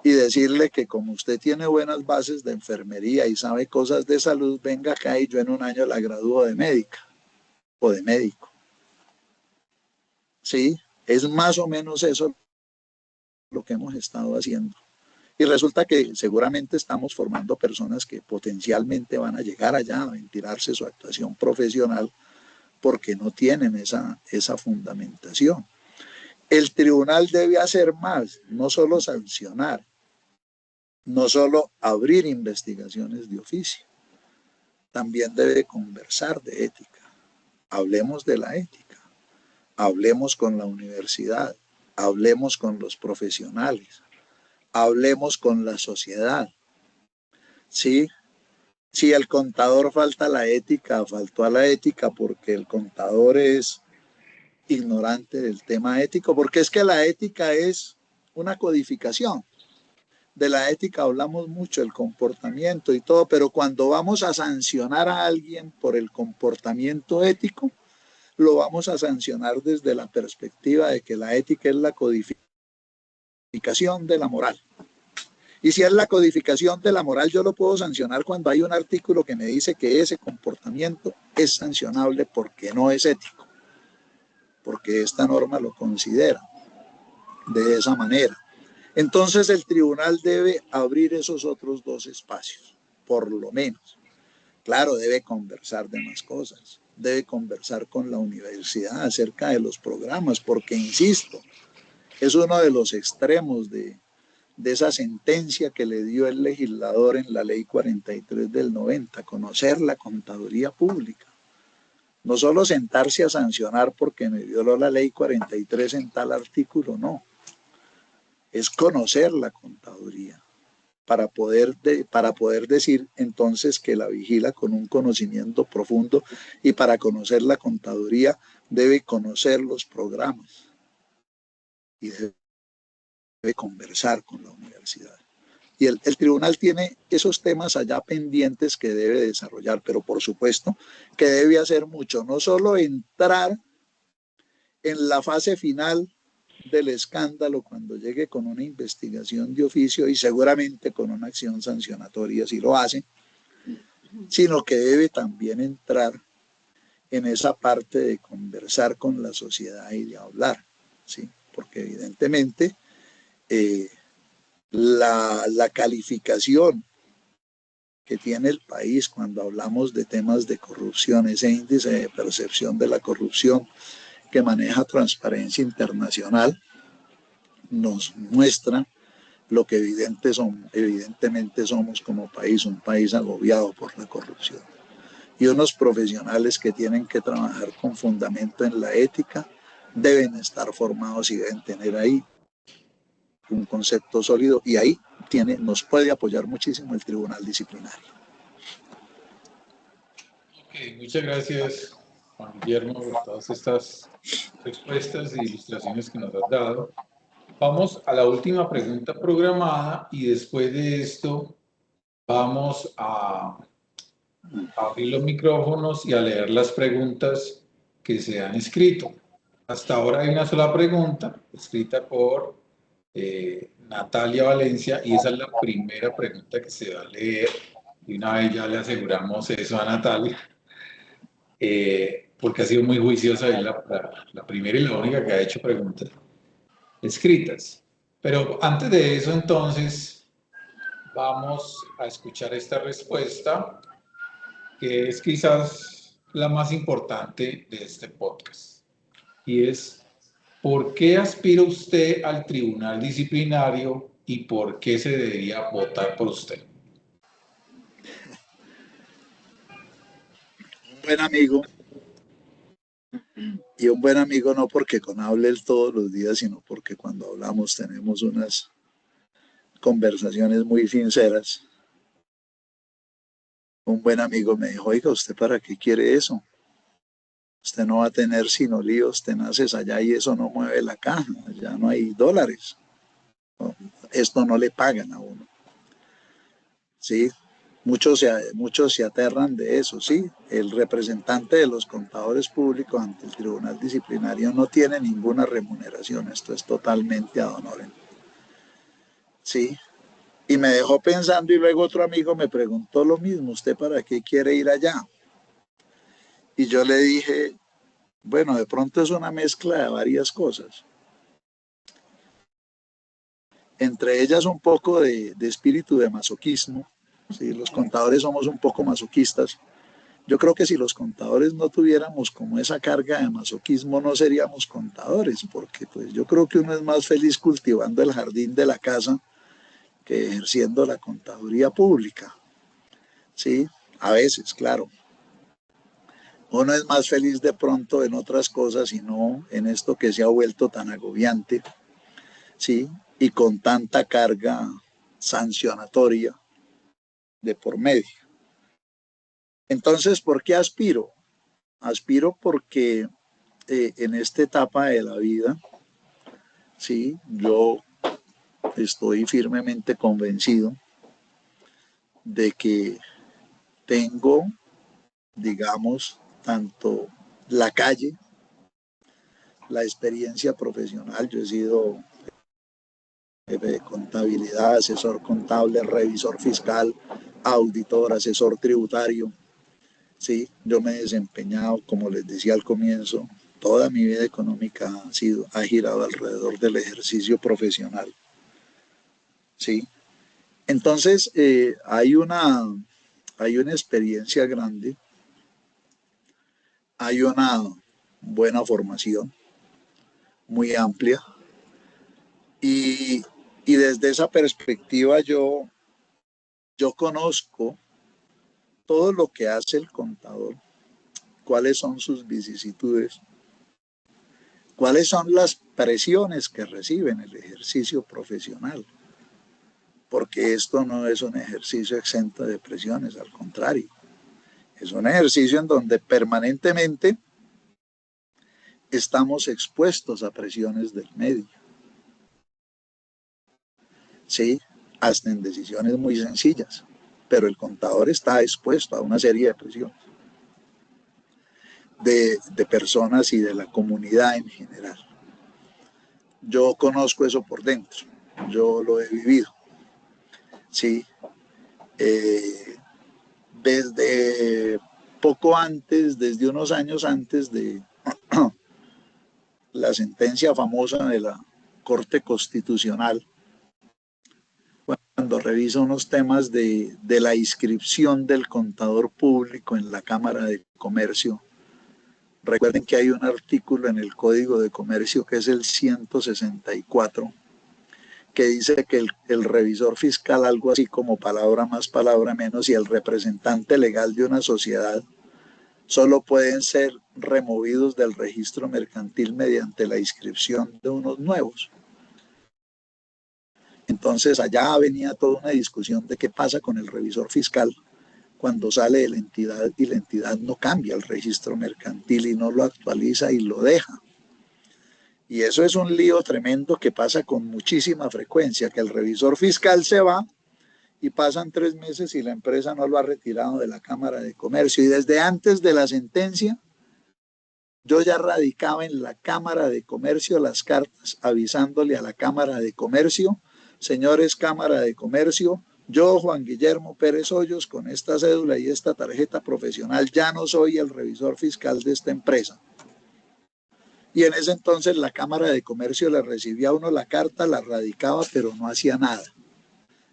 y decirle que como usted tiene buenas bases de enfermería y sabe cosas de salud, venga acá y yo en un año la gradúo de médica o de médico. Sí, es más o menos eso lo que hemos estado haciendo. Y resulta que seguramente estamos formando personas que potencialmente van a llegar allá a ventilarse su actuación profesional porque no tienen esa fundamentación. El tribunal debe hacer más, no solo sancionar, no solo abrir investigaciones de oficio, también debe conversar de ética. Hablemos de la ética, hablemos con la universidad, hablemos con los profesionales, hablemos con la sociedad. Sí, si el contador falta a la ética, faltó a la ética porque el contador es ignorante del tema ético, porque es que la ética es una codificación. De la ética hablamos mucho, el comportamiento y todo, pero cuando vamos a sancionar a alguien por el comportamiento ético, lo vamos a sancionar desde la perspectiva de que la ética es la codificación de la moral. Y si es la codificación de la moral, yo lo puedo sancionar cuando hay un artículo que me dice que ese comportamiento es sancionable porque no es ético, porque esta norma lo considera de esa manera. Entonces el tribunal debe abrir esos otros dos espacios, por lo menos. Claro, debe conversar de más cosas, debe conversar con la universidad acerca de los programas, porque, insisto, es uno de los extremos de esa sentencia que le dio el legislador en la ley 43 del 90, conocer la contaduría pública. No solo sentarse a sancionar porque me violó la ley 43 en tal artículo, no. Es conocer la contaduría para poder decir entonces que la vigila con un conocimiento profundo, y para conocer la contaduría debe conocer los programas y debe conversar con la universidad. Y el tribunal tiene esos temas allá pendientes que debe desarrollar, pero por supuesto que debe hacer mucho, no solo entrar en la fase final del escándalo cuando llegue con una investigación de oficio y seguramente con una acción sancionatoria si lo hace, sino que debe también entrar en esa parte de conversar con la sociedad y de hablar, ¿sí? Porque evidentemente la calificación que tiene el país cuando hablamos de temas de corrupción, ese índice de percepción de la corrupción que maneja Transparencia Internacional, nos muestra lo que evidentemente somos como país, un país agobiado por la corrupción. Y unos profesionales que tienen que trabajar con fundamento en la ética deben estar formados y deben tener ahí un concepto sólido, y ahí nos puede apoyar muchísimo el Tribunal Disciplinario. Okay, muchas gracias, Juan Guillermo, por todas estas respuestas e ilustraciones que nos has dado. Vamos a la última pregunta programada y después de esto vamos a abrir los micrófonos y a leer las preguntas que se han escrito. Hasta ahora hay una sola pregunta escrita por Natalia Valencia, y esa es la primera pregunta que se va a leer, y una vez ya le aseguramos eso a Natalia, porque ha sido muy juiciosa, es la primera y la única que ha hecho preguntas escritas. Pero antes de eso, entonces, vamos a escuchar esta respuesta, que es quizás la más importante de este podcast, y es: ¿por qué aspira usted al tribunal disciplinario y por qué se debería votar por usted? Un buen amigo, y un buen amigo no porque con hable él todos los días, sino porque cuando hablamos tenemos unas conversaciones muy sinceras. Un buen amigo me dijo: oiga, ¿usted para qué quiere eso? Usted no va a tener sino líos tenaces allá y eso no mueve la caja, ya no hay dólares. ¿No? Esto no le pagan a uno. ¿Sí? Muchos se aterran de eso, ¿sí? El representante de los contadores públicos ante el Tribunal Disciplinario no tiene ninguna remuneración, esto es totalmente ad honorem, ¿sí? Y me dejó pensando, y luego otro amigo me preguntó lo mismo: ¿usted para qué quiere ir allá? Y yo le dije: bueno, de pronto es una mezcla de varias cosas, entre ellas un poco de espíritu de masoquismo, ¿sí? Los contadores somos un poco masoquistas. Yo creo que si los contadores no tuviéramos como esa carga de masoquismo, no seríamos contadores, porque pues yo creo que uno es más feliz cultivando el jardín de la casa que ejerciendo la contaduría pública, ¿sí? A veces, claro. Uno es más feliz de pronto en otras cosas y no en esto que se ha vuelto tan agobiante, ¿sí? Y con tanta carga sancionatoria de por medio. Entonces, ¿por qué aspiro? Aspiro porque en esta etapa de la vida, sí, yo estoy firmemente convencido de que tengo, digamos, tanto la calle, la experiencia profesional. Yo he sido jefe de contabilidad, asesor contable, revisor fiscal, auditor, asesor tributario. Sí, yo me he desempeñado, como les decía al comienzo, toda mi vida económica ha girado alrededor del ejercicio profesional. Sí, entonces hay una experiencia grande, hay una buena formación muy amplia y, y desde esa perspectiva yo conozco todo lo que hace el contador, cuáles son sus vicisitudes, cuáles son las presiones que recibe en el ejercicio profesional, porque esto no es un ejercicio exento de presiones, al contrario, es un ejercicio en donde permanentemente estamos expuestos a presiones del medio, ¿sí? Hasta en decisiones muy sencillas, pero el contador está expuesto a una serie de presiones de personas y de la comunidad en general. Yo conozco eso por dentro, yo lo he vivido, ¿sí? Eh, desde poco antes, desde unos años antes de la sentencia famosa de la Corte Constitucional, cuando revisa unos temas de la inscripción del contador público en la Cámara de Comercio. Recuerden que hay un artículo en el Código de Comercio que es el 164, que dice que el revisor fiscal, algo así como palabra más, palabra menos, y el representante legal de una sociedad solo pueden ser removidos del registro mercantil mediante la inscripción de unos nuevos. Entonces allá venía toda una discusión de qué pasa con el revisor fiscal cuando sale de la entidad y la entidad no cambia el registro mercantil y no lo actualiza y lo deja. Y eso es un lío tremendo que pasa con muchísima frecuencia, que el revisor fiscal se va y pasan 3 meses y la empresa no lo ha retirado de la Cámara de Comercio. Y desde antes de la sentencia, yo ya radicaba en la Cámara de Comercio las cartas avisándole a la Cámara de Comercio: señores Cámara de Comercio, yo, Juan Guillermo Pérez Hoyos, con esta cédula y esta tarjeta profesional, ya no soy el revisor fiscal de esta empresa. Y en ese entonces la Cámara de Comercio le recibía a uno la carta, la radicaba, pero no hacía nada.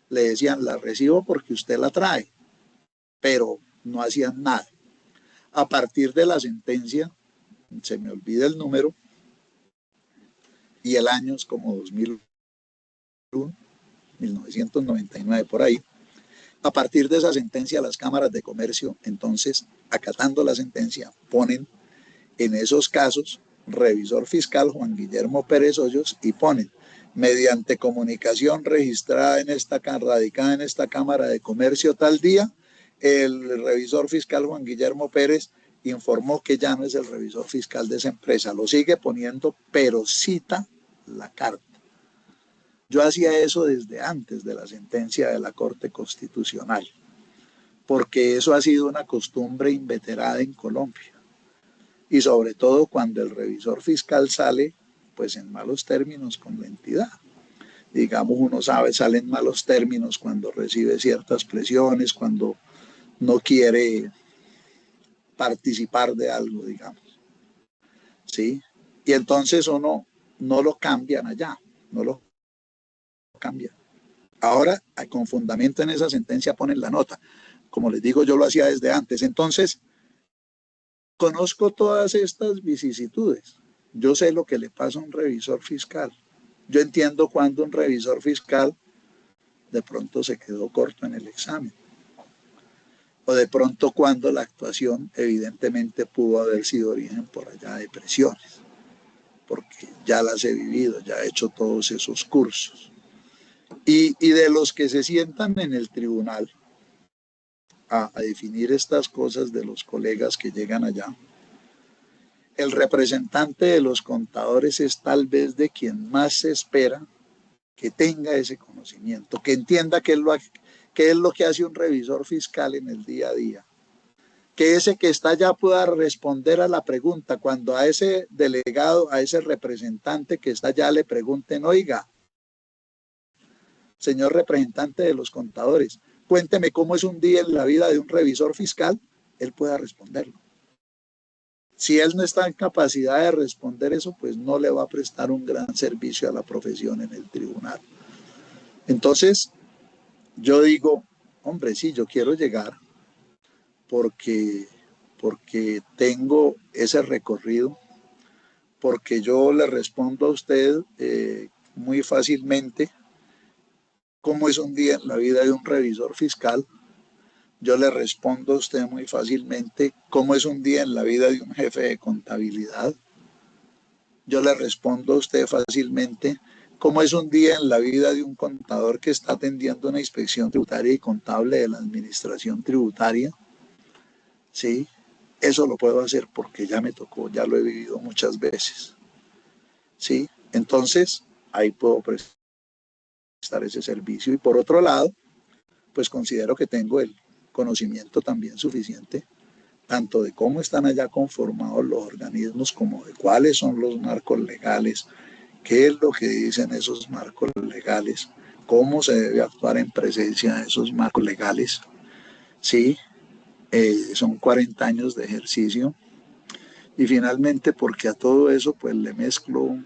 Le decían, la recibo porque usted la trae, pero no hacían nada. A partir de la sentencia, se me olvida el número, y el año es como 2001, 1999, por ahí. A partir de esa sentencia, las cámaras de comercio, entonces, acatando la sentencia, ponen en esos casos revisor fiscal Juan Guillermo Pérez Hoyos y ponen: mediante comunicación registrada radicada en esta Cámara de Comercio tal día, el revisor fiscal Juan Guillermo Pérez informó que ya no es el revisor fiscal de esa empresa. Lo sigue poniendo, pero cita la carta. Yo hacía eso desde antes de la sentencia de la Corte Constitucional, porque eso ha sido una costumbre inveterada en Colombia. Y sobre todo cuando el revisor fiscal sale, pues en malos términos con la entidad. Digamos, uno sabe, sale en malos términos cuando recibe ciertas presiones, cuando no quiere participar de algo, digamos. ¿Sí? Y entonces uno no lo cambian allá, no lo cambian. Ahora, con fundamento en esa sentencia, ponen la nota. Como les digo, yo lo hacía desde antes. Entonces, conozco todas estas vicisitudes. Yo sé lo que le pasa a un revisor fiscal. Yo entiendo cuando un revisor fiscal de pronto se quedó corto en el examen. O de pronto cuando la actuación evidentemente pudo haber sido origen por allá de presiones. Porque ya las he vivido, ya he hecho todos esos cursos. Y de los que se sientan en el tribunal a definir estas cosas, de los colegas que llegan allá, el representante de los contadores es tal vez de quien más se espera que tenga ese conocimiento, que entienda qué es lo que hace un revisor fiscal en el día a día, que ese que está allá pueda responder a la pregunta cuando a ese delegado, a ese representante que está allá le pregunten: oiga, señor representante de los contadores, cuénteme cómo es un día en la vida de un revisor fiscal, él pueda responderlo. Si él no está en capacidad de responder eso, pues no le va a prestar un gran servicio a la profesión en el tribunal. Entonces, yo digo, hombre, sí, yo quiero llegar porque, porque tengo ese recorrido, porque yo le respondo a usted muy fácilmente cómo es un día en la vida de un revisor fiscal. Yo le respondo a usted muy fácilmente cómo es un día en la vida de un jefe de contabilidad. Yo le respondo a usted fácilmente cómo es un día en la vida de un contador que está atendiendo una inspección tributaria y contable de la administración tributaria. Sí, eso lo puedo hacer porque ya me tocó, ya lo he vivido muchas veces. Sí, entonces ahí puedo prestar ese servicio. Y por otro lado, pues considero que tengo el conocimiento también suficiente, tanto de cómo están allá conformados los organismos como de cuáles son los marcos legales, qué es lo que dicen esos marcos legales, cómo se debe actuar en presencia de esos marcos legales. Sí, son 40 años de ejercicio y finalmente porque a todo eso pues le mezclo,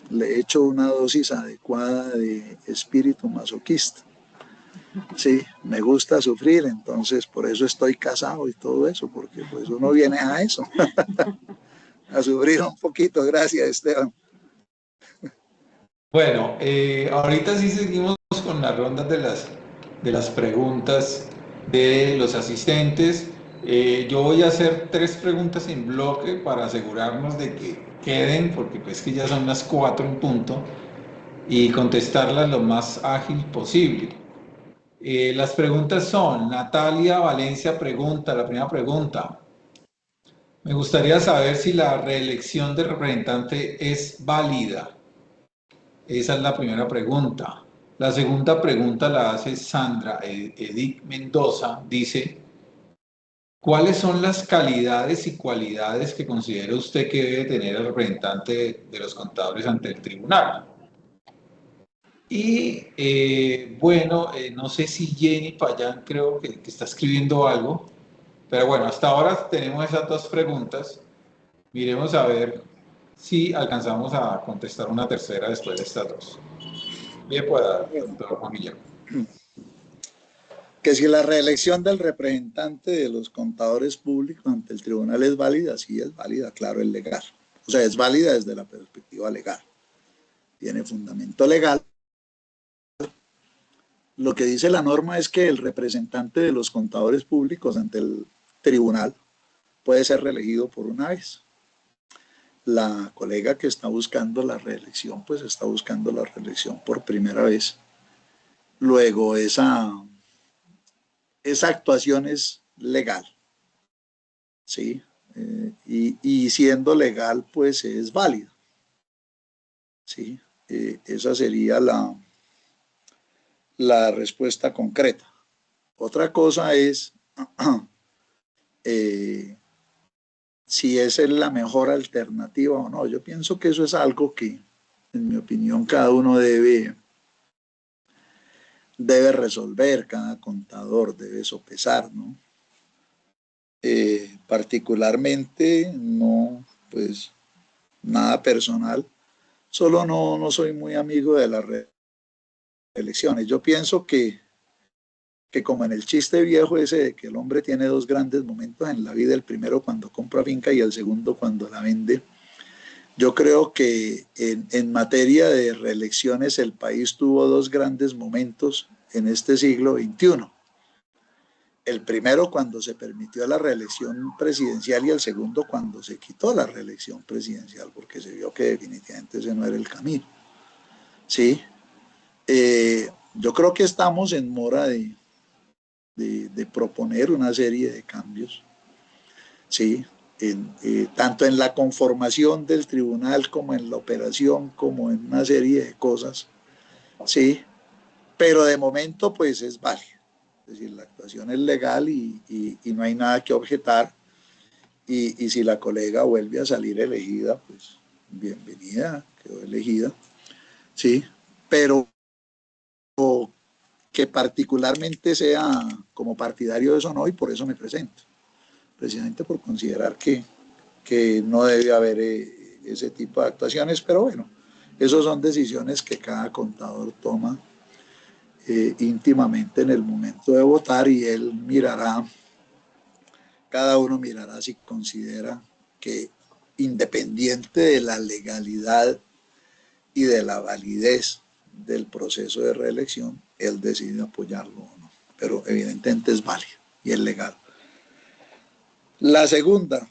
le echo una dosis adecuada de espíritu masoquista. Sí, me gusta sufrir, entonces por eso estoy casado y todo eso, porque pues uno viene a eso, a sufrir un poquito. Gracias, Esteban. Bueno, ahorita sí seguimos con las rondas de las preguntas de los asistentes. Yo voy a hacer 3 preguntas en bloque para asegurarnos de que queden, porque pues que ya son las 4 en punto, y contestarlas lo más ágil posible. Las preguntas son, Natalia Valencia pregunta, la primera pregunta, me gustaría saber si la reelección de representante es válida. Esa es la primera pregunta. La segunda pregunta la hace Sandra Edith Mendoza. Dice, ¿cuáles son las calidades y cualidades que considera usted que debe tener el representante de los contadores ante el tribunal? Y bueno, no sé si Jenny Payán creo que está escribiendo algo, pero bueno, hasta ahora tenemos esas 2 preguntas. Miremos a ver si alcanzamos a contestar una tercera después de estas 2. Bien pueda, doctor Juan Guillermo. Que si la reelección del representante de los contadores públicos ante el tribunal es válida, sí es válida, claro, es legal. O sea, es válida desde la perspectiva legal. Tiene fundamento legal. Lo que dice la norma es que el representante de los contadores públicos ante el tribunal puede ser reelegido por una vez. La colega que está buscando la reelección, pues está buscando la reelección por primera vez. Luego, esa actuación es legal, ¿sí? Y siendo legal, pues es válida, ¿sí? Esa sería la respuesta concreta. Otra cosa es si esa es la mejor alternativa o no. Yo pienso que eso es algo que, en mi opinión, cada uno debe resolver, cada contador debe sopesar, ¿no? Particularmente, no, pues nada personal, solo no soy muy amigo de las reelecciones. Yo pienso que como en el chiste viejo ese de que el hombre tiene 2 grandes momentos en la vida, el primero cuando compra finca y el segundo cuando la vende, yo creo que en materia de reelecciones el país tuvo 2 grandes momentos en este siglo XXI. El primero cuando se permitió la reelección presidencial y el segundo cuando se quitó la reelección presidencial porque se vio que definitivamente ese no era el camino. Sí, yo creo que estamos en mora de proponer una serie de cambios, sí, tanto en la conformación del tribunal como en la operación, como en una serie de cosas, sí, pero de momento pues es válida. Es decir, la actuación es legal y no hay nada que objetar. Y si la colega vuelve a salir elegida, pues bienvenida, quedó elegida. Sí, pero que particularmente sea como partidario de eso no, y por eso me presento, precisamente por considerar que no debe haber ese tipo de actuaciones, pero bueno, esas son decisiones que cada contador toma íntimamente en el momento de votar, y él mirará, cada uno mirará si considera que, independiente de la legalidad y de la validez del proceso de reelección, él decide apoyarlo o no, pero evidentemente es válido y es legal. La segunda,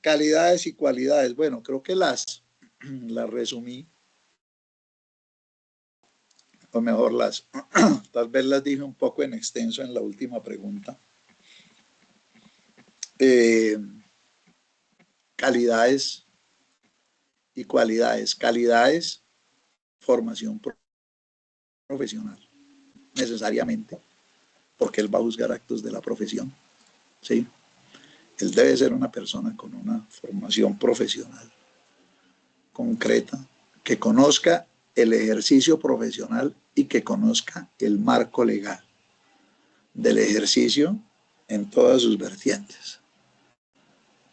calidades y cualidades. Bueno, creo que las resumí, o mejor tal vez las dije un poco en extenso en la última pregunta. Calidades y cualidades. Calidades, formación profesional, necesariamente, porque él va a juzgar actos de la profesión, ¿sí? Él debe ser una persona con una formación profesional concreta, que conozca el ejercicio profesional y que conozca el marco legal del ejercicio en todas sus vertientes.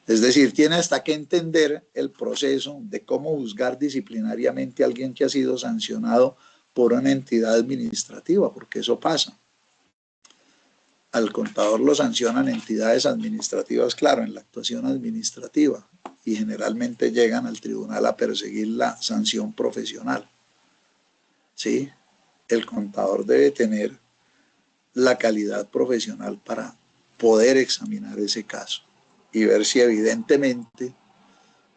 Es decir, tiene hasta que entender el proceso de cómo juzgar disciplinariamente a alguien que ha sido sancionado por una entidad administrativa, porque eso pasa. Al contador lo sancionan entidades administrativas, claro, en la actuación administrativa, y generalmente llegan al tribunal a perseguir la sanción profesional. ¿Sí? El contador debe tener la calidad profesional para poder examinar ese caso y ver si evidentemente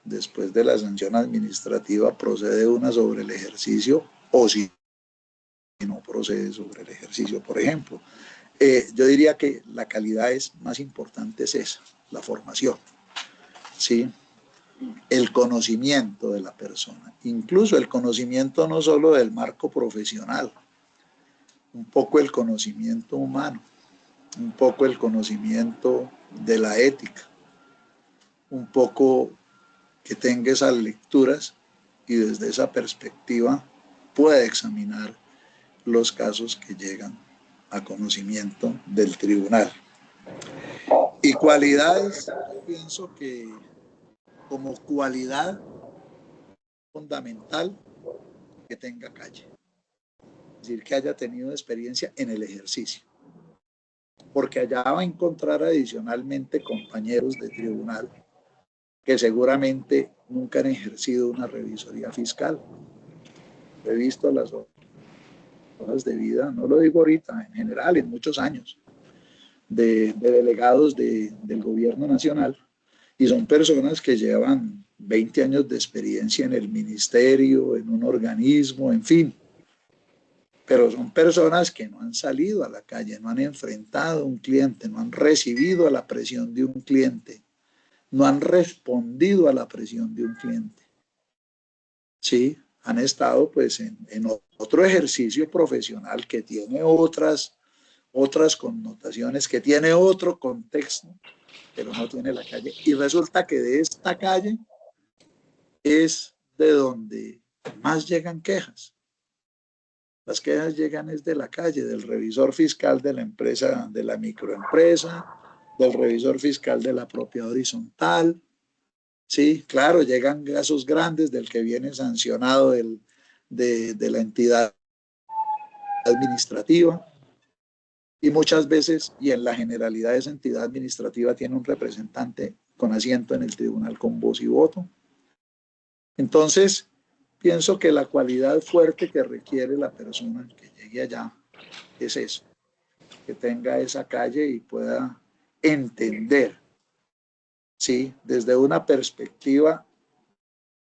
después de la sanción administrativa procede una sobre el ejercicio o si no procede sobre el ejercicio. Por ejemplo, yo diría que la calidad más importante es esa, la formación, ¿sí? El conocimiento de la persona, incluso el conocimiento no solo del marco profesional, un poco el conocimiento humano, un poco el conocimiento de la ética, un poco que tenga esas lecturas y desde esa perspectiva pueda examinar los casos que llegan a conocimiento del tribunal. Y cualidades, yo pienso que como cualidad fundamental, que tenga calle, es decir, que haya tenido experiencia en el ejercicio, porque allá va a encontrar adicionalmente compañeros de tribunal que seguramente nunca han ejercido una revisoría fiscal. He visto las hojas de vida, no lo digo ahorita, en general, en muchos años, de delegados del gobierno nacional, y son personas que llevan 20 años de experiencia en el ministerio, en un organismo, en fin, pero son personas que no han salido a la calle, no han enfrentado a un cliente, no han recibido la presión de un cliente, no han respondido a la presión de un cliente. Sí, han estado pues en otro ejercicio profesional que tiene otras connotaciones, que tiene otro contexto, pero no tiene la calle. Y resulta que de esta calle es de donde más llegan quejas. Las quejas llegan es de la calle, del revisor fiscal de la empresa, de la microempresa, del revisor fiscal de la propia horizontal. Sí, claro, llegan casos grandes del que viene sancionado de la entidad administrativa, y muchas veces, y en la generalidad, esa entidad administrativa tiene un representante con asiento en el tribunal con voz y voto. Entonces, pienso que la cualidad fuerte que requiere la persona que llegue allá es eso, que tenga esa calle y pueda entender, ¿sí? Desde una perspectiva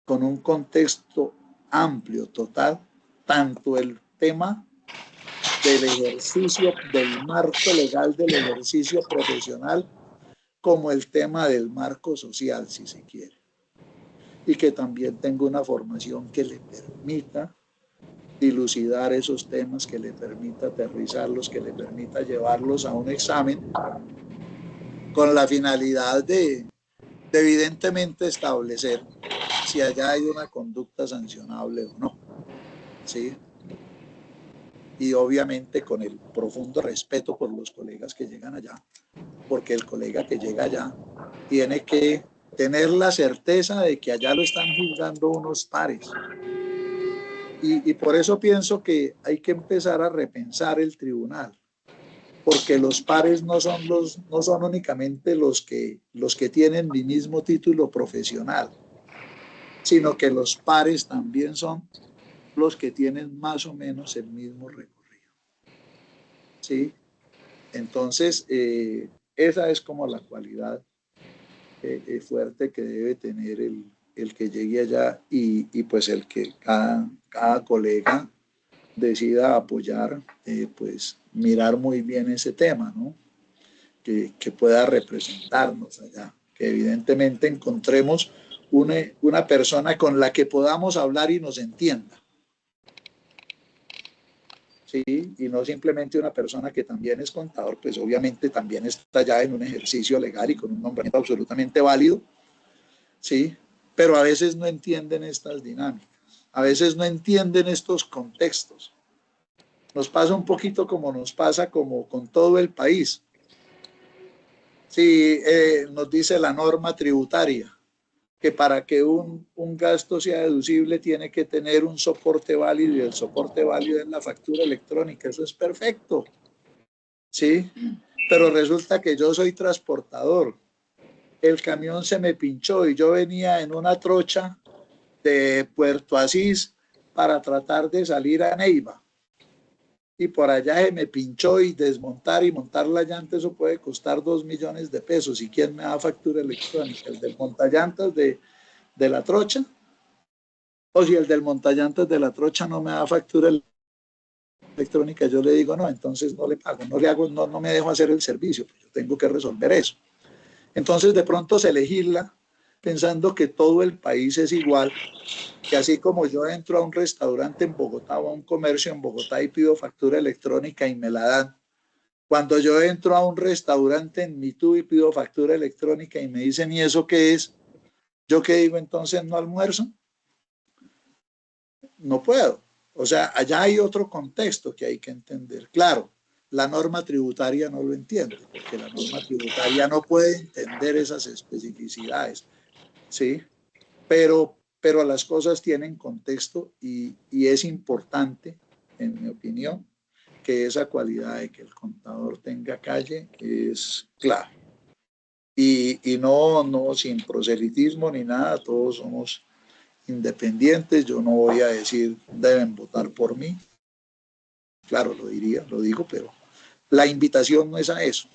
con un contexto amplio, total, tanto el tema del ejercicio, del marco legal del ejercicio profesional, como el tema del marco social, si se quiere. Y que también tenga una formación que le permita dilucidar esos temas, que le permita aterrizarlos, que le permita llevarlos a un examen con la finalidad de evidentemente establecer si allá hay una conducta sancionable o no. ¿Sí? y obviamente con el profundo respeto por los colegas que llegan allá, porque el colega que llega allá tiene que tener la certeza de que allá lo están juzgando unos pares. Y por eso pienso que hay que empezar a repensar el tribunal, porque los pares no son únicamente los que tienen mi mismo título profesional, sino que los pares también son los que tienen más o menos el mismo recorrido. ¿Sí? Entonces, esa es como la cualidad fuerte que debe tener el que llegue allá y pues el que cada colega decida apoyar, pues mirar muy bien ese tema, ¿no? Que pueda representarnos allá, que evidentemente encontremos una persona con la que podamos hablar y nos entienda. ¿Sí? Y no simplemente una persona que también es contador, pues obviamente también está ya en un ejercicio legal y con un nombramiento absolutamente válido, ¿sí? Pero a veces no entienden estas dinámicas, a veces no entienden estos contextos. Nos pasa un poquito como nos pasa como con todo el país. Sí, nos dice la norma tributaria que para que un gasto sea deducible tiene que tener un soporte válido y el soporte válido es la factura electrónica. Eso es perfecto, ¿sí? Pero resulta que yo soy transportador. El camión se me pinchó y yo venía en una trocha de Puerto Asís para tratar de salir a Neiva. Y por allá se me pinchó y desmontar y montar la llanta, eso puede costar 2 millones de pesos. ¿Y quién me da factura electrónica? ¿El del montallantas de la trocha? O si el del montallantas de la trocha no me da factura electrónica, yo le digo no, entonces no le pago, no le hago, no me dejo hacer el servicio, pues yo tengo que resolver eso. Entonces de pronto se legisla pensando que todo el país es igual, que así como yo entro a un restaurante en Bogotá o a un comercio en Bogotá y pido factura electrónica y me la dan, cuando yo entro a un restaurante en Mitú y pido factura electrónica y me dicen, ¿y eso qué es? ¿Yo qué digo entonces? ¿No almuerzo? No puedo. O sea, allá hay otro contexto que hay que entender. Claro, la norma tributaria no lo entiende, porque la norma tributaria no puede entender esas especificidades, ¿sí? Pero las cosas tienen contexto y es importante, en mi opinión, que esa cualidad de que el contador tenga calle es clave. Y no sin proselitismo ni nada, todos somos independientes, yo no voy a decir deben votar por mí, claro, lo digo, pero la invitación no es a eso.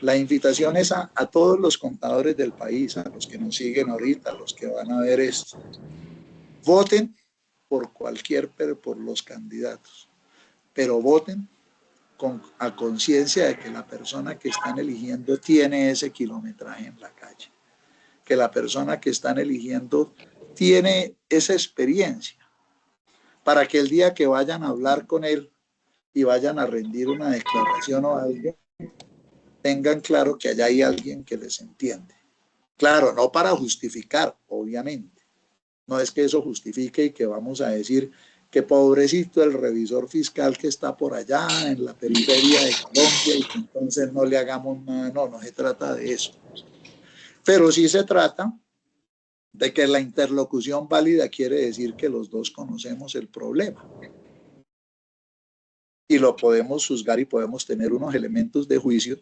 La invitación es a todos los contadores del país, a los que nos siguen ahorita, a los que van a ver esto. Voten por los candidatos, pero voten a conciencia de que la persona que están eligiendo tiene ese kilometraje en la calle, que la persona que están eligiendo tiene esa experiencia, para que el día que vayan a hablar con él y vayan a rendir una declaración o algo, tengan claro que allá hay alguien que les entiende. Claro, no para justificar, obviamente. No es que eso justifique y que vamos a decir que pobrecito el revisor fiscal que está por allá en la periferia de Colombia y que entonces no le hagamos nada. No, no se trata de eso. Pero sí se trata de que la interlocución válida quiere decir que los dos conocemos el problema y lo podemos juzgar y podemos tener unos elementos de juicio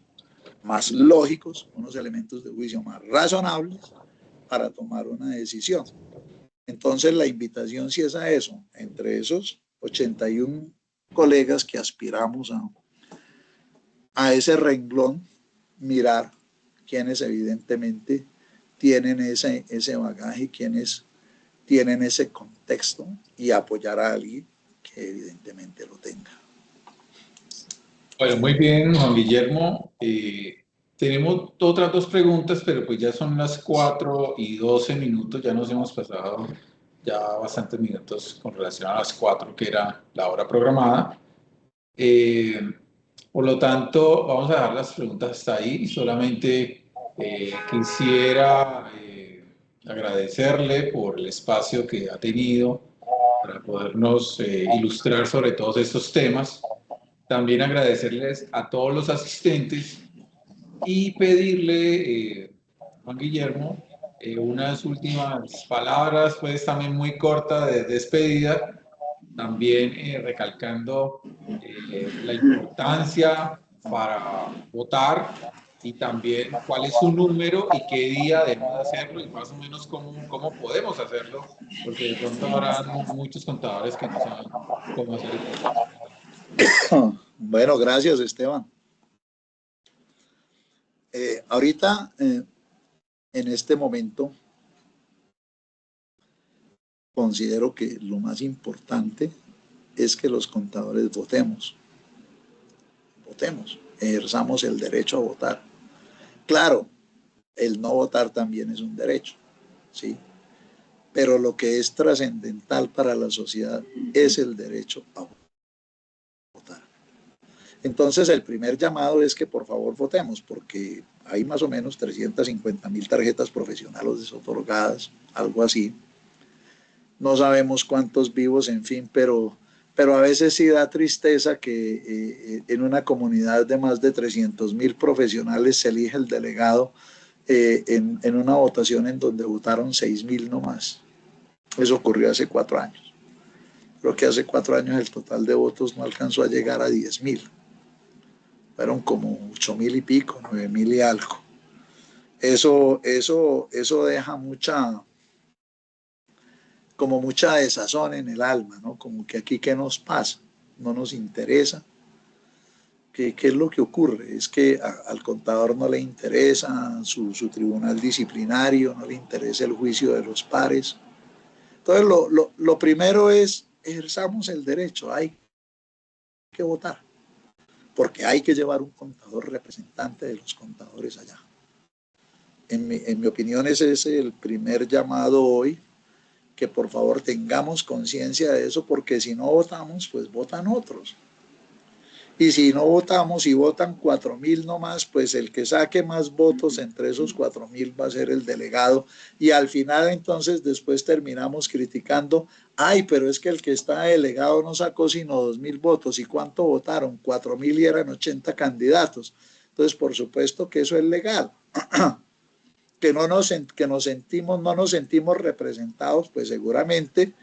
más lógicos, unos elementos de juicio más razonables para tomar una decisión. Entonces la invitación sí es a eso, entre esos 81 colegas que aspiramos a ese renglón, mirar quienes evidentemente tienen ese bagaje, quienes tienen ese contexto y apoyar a alguien que evidentemente lo tenga. Bueno, muy bien, Juan Guillermo. Tenemos otras dos preguntas, pero pues ya son las 4:12, ya nos hemos pasado ya bastantes minutos con relación a las 4, que era la hora programada. Eh, por lo tanto, vamos a dejar las preguntas hasta ahí y solamente quisiera agradecerle por el espacio que ha tenido para podernos ilustrar sobre todos estos temas. También agradecerles a todos los asistentes y pedirle, Juan Guillermo, unas últimas palabras, pues también muy cortas de despedida, también recalcando la importancia para votar y también cuál es su número y qué día debemos hacerlo y más o menos cómo podemos hacerlo, porque de pronto habrá muchos contadores que no saben cómo hacer el proceso. Bueno, gracias, Esteban. Ahorita, en este momento, considero que lo más importante es que los contadores votemos, ejerzamos el derecho a votar. Claro, el no votar también es un derecho, ¿sí? Pero lo que es trascendental para la sociedad es el derecho a votar. Entonces, el primer llamado es que por favor votemos, porque hay más o menos 350.000 tarjetas profesionales otorgadas, algo así. No sabemos cuántos vivos, en fin, pero a veces sí da tristeza que en una comunidad de más de 300.000 profesionales se elige el delegado en una votación en donde votaron 6.000 nomás. Eso ocurrió hace 4 años. Creo que hace 4 años el total de votos no alcanzó a llegar a 10.000. Fueron como 8.000 y pico, 9.000 y algo. Eso deja como mucha desazón en el alma, ¿no? Como que aquí, ¿qué nos pasa? No nos interesa. ¿Qué es lo que ocurre? Es que al contador no le interesa su tribunal disciplinario, no le interesa el juicio de los pares. Entonces, lo primero es, ejerzamos el derecho, hay que votar, porque hay que llevar un contador representante de los contadores allá. En mi opinión, ese es el primer llamado hoy, que por favor tengamos conciencia de eso, porque si no votamos, pues votan otros. Y si no votamos y votan 4.000 nomás, pues el que saque más votos entre esos 4.000 va a ser el delegado. Y al final entonces después terminamos criticando, ay, pero es que el que está delegado no sacó sino 2.000 votos. ¿Y cuánto votaron? 4.000 y eran 80 candidatos. Entonces, por supuesto que eso es legal. Que no nos sentimos representados, pues seguramente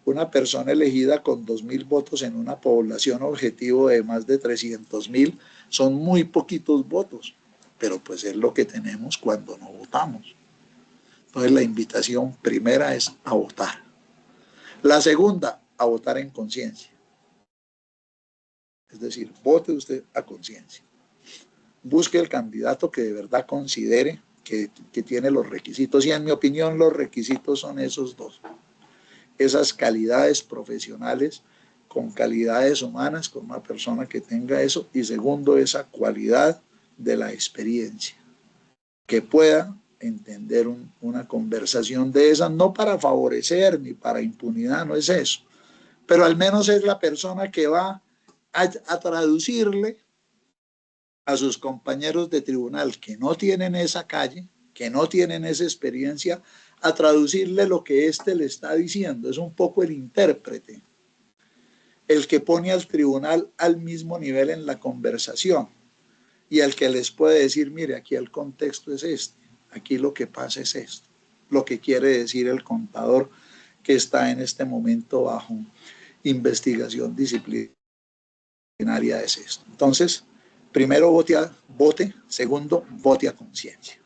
una persona elegida con 2.000 votos en una población objetivo de más de 300.000 son muy poquitos votos, pero pues es lo que tenemos cuando no votamos. Entonces la invitación primera es a votar. La segunda, a votar en conciencia. Es decir, vote usted a conciencia. Busque el candidato que de verdad considere que tiene los requisitos, y en mi opinión los requisitos son esos dos. Esas calidades profesionales con calidades humanas, con una persona que tenga eso, y segundo, esa cualidad de la experiencia, que pueda entender una conversación de esas, no para favorecer ni para impunidad, no es eso, pero al menos es la persona que va a traducirle a sus compañeros de tribunal que no tienen esa calle, que no tienen esa experiencia, a traducirle lo que éste le está diciendo. Es un poco el intérprete, el que pone al tribunal al mismo nivel en la conversación y el que les puede decir, mire, aquí el contexto es este, aquí lo que pasa es esto, lo que quiere decir el contador que está en este momento bajo investigación disciplinaria es esto. Entonces, primero vote, segundo, vote a conciencia.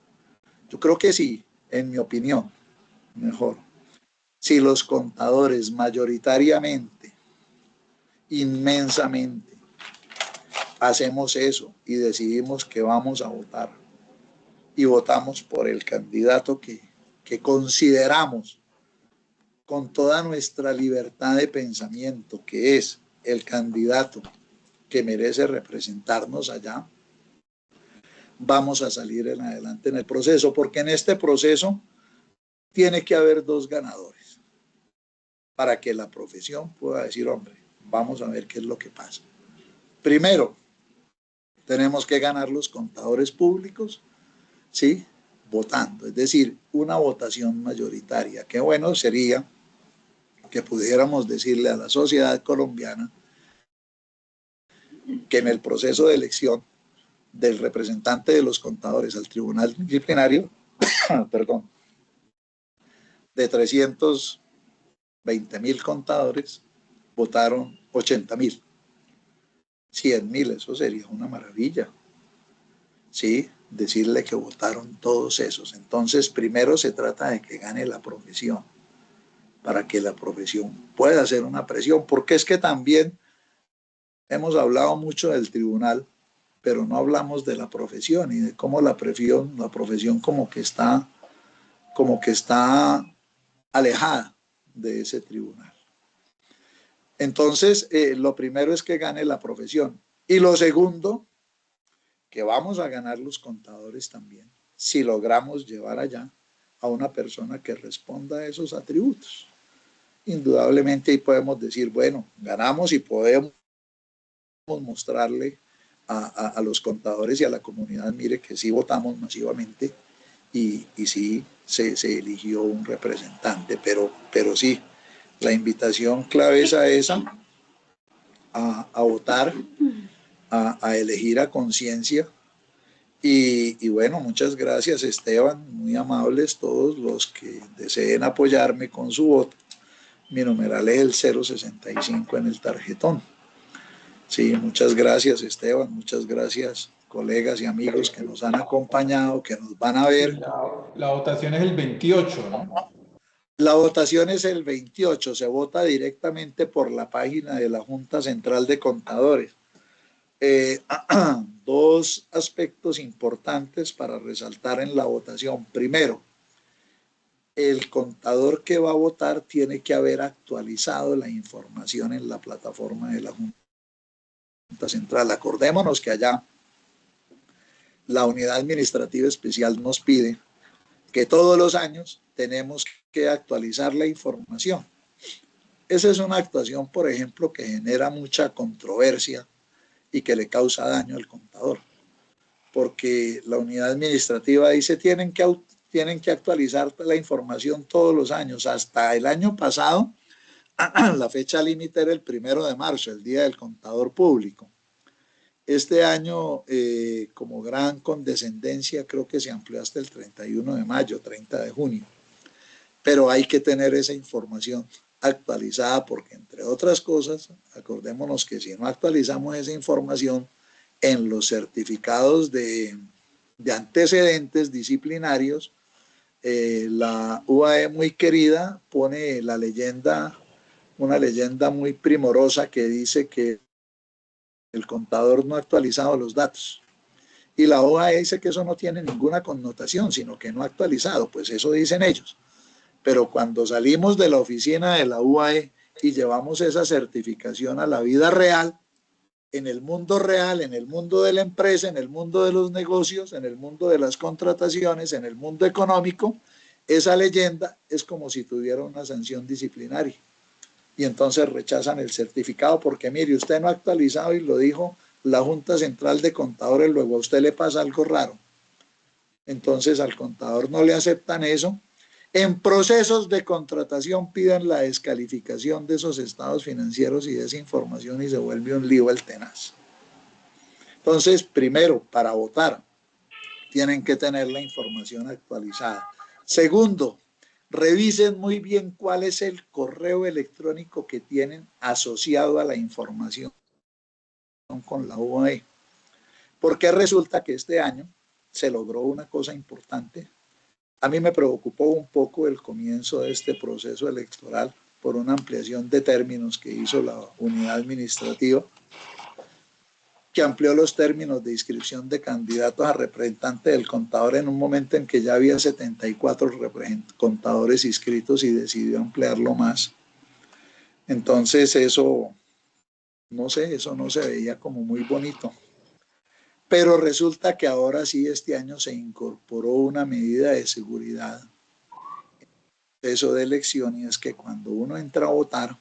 Yo creo que sí, en mi opinión, mejor. Si los contadores mayoritariamente, inmensamente, hacemos eso y decidimos que vamos a votar y votamos por el candidato que consideramos con toda nuestra libertad de pensamiento que es el candidato que merece representarnos allá, vamos a salir en adelante en el proceso, porque en este proceso tiene que haber dos ganadores para que la profesión pueda decir, hombre, vamos a ver qué es lo que pasa. Primero, tenemos que ganar los contadores públicos, ¿sí? Votando, es decir, una votación mayoritaria. Qué bueno sería que pudiéramos decirle a la sociedad colombiana que en el proceso de elección del representante de los contadores al tribunal disciplinario, perdón, de 320.000 contadores, votaron 80.000, 100.000, eso sería una maravilla, ¿sí? Decirle que votaron todos esos. Entonces, primero se trata de que gane la profesión, para que la profesión pueda hacer una presión, porque es que también hemos hablado mucho del tribunal, pero no hablamos de la profesión y de cómo la profesión como que está alejada de ese tribunal. Entonces, lo primero es que gane la profesión. Y lo segundo, que vamos a ganar los contadores también, si logramos llevar allá a una persona que responda a esos atributos. Indudablemente ahí podemos decir, bueno, ganamos y podemos mostrarle a los contadores y a la comunidad, mire que sí votamos masivamente y sí se eligió un representante, pero sí, la invitación clave es a esa, a votar, a elegir a conciencia. Y bueno, muchas gracias Esteban, muy amables todos los que deseen apoyarme con su voto. Mi numeral es el 065 en el tarjetón. Sí, muchas gracias Esteban, muchas gracias colegas y amigos que nos han acompañado, que nos van a ver. La votación es el 28, ¿no? La votación es el 28, se vota directamente por la página de la Junta Central de Contadores. Dos aspectos importantes para resaltar en la votación. Primero, el contador que va a votar tiene que haber actualizado la información en la plataforma de la Junta Central. Acordémonos que allá la unidad administrativa especial nos pide que todos los años tenemos que actualizar la información. Esa es una actuación, por ejemplo, que genera mucha controversia y que le causa daño al contador, porque la unidad administrativa dice tienen que actualizar la información todos los años. Hasta el año pasado, la fecha límite era el 1 de marzo, el Día del Contador Público. Este año, como gran condescendencia, creo que se amplió hasta el 31 de mayo, 30 de junio. Pero hay que tener esa información actualizada porque, entre otras cosas, acordémonos que si no actualizamos esa información en los certificados de antecedentes disciplinarios, la UAE muy querida pone la leyenda, una leyenda muy primorosa que dice que el contador no ha actualizado los datos. Y la OAE dice que eso no tiene ninguna connotación, sino que no ha actualizado, pues eso dicen ellos. Pero cuando salimos de la oficina de la UAE y llevamos esa certificación a la vida real, en el mundo real, en el mundo de la empresa, en el mundo de los negocios, en el mundo de las contrataciones, en el mundo económico, esa leyenda es como si tuviera una sanción disciplinaria. Y entonces rechazan el certificado porque, mire, usted no ha actualizado y lo dijo la Junta Central de Contadores, luego a usted le pasa algo raro. Entonces al contador no le aceptan eso. En procesos de contratación piden la descalificación de esos estados financieros y de esa información y se vuelve un lío el tenaz. Entonces, primero, para votar, tienen que tener la información actualizada. Segundo, revisen muy bien cuál es el correo electrónico que tienen asociado a la información con la UAE. Porque resulta que este año se logró una cosa importante. A mí me preocupó un poco el comienzo de este proceso electoral por una ampliación de términos que hizo la unidad administrativa, que amplió los términos de inscripción de candidatos a representante del contador en un momento en que ya había 74 contadores inscritos y decidió ampliarlo más. Entonces eso, no sé, eso no se veía como muy bonito. Pero resulta que ahora sí este año se incorporó una medida de seguridad eso de elección y es que cuando uno entra a votar,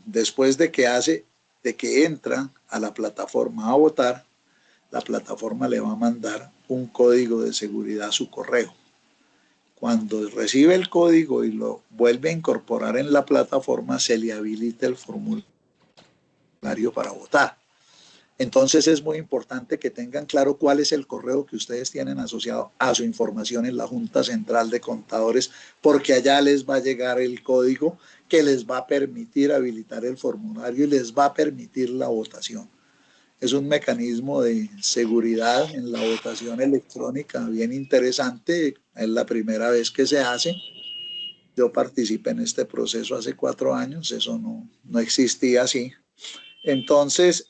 después de que entra a la plataforma a votar, la plataforma le va a mandar un código de seguridad a su correo. cuando recibe el código y lo vuelve a incorporar en la plataforma, se le habilita el formulario para votar. Entonces es muy importante que tengan claro cuál es el correo que ustedes tienen asociado a su información en la Junta Central de Contadores, porque allá les va a llegar el código que les va a permitir habilitar el formulario y les va a permitir la votación. Es un mecanismo de seguridad en la votación electrónica bien interesante. Es la primera vez que se hace. Yo participé en este proceso hace 4 años. Eso no existía así. Entonces,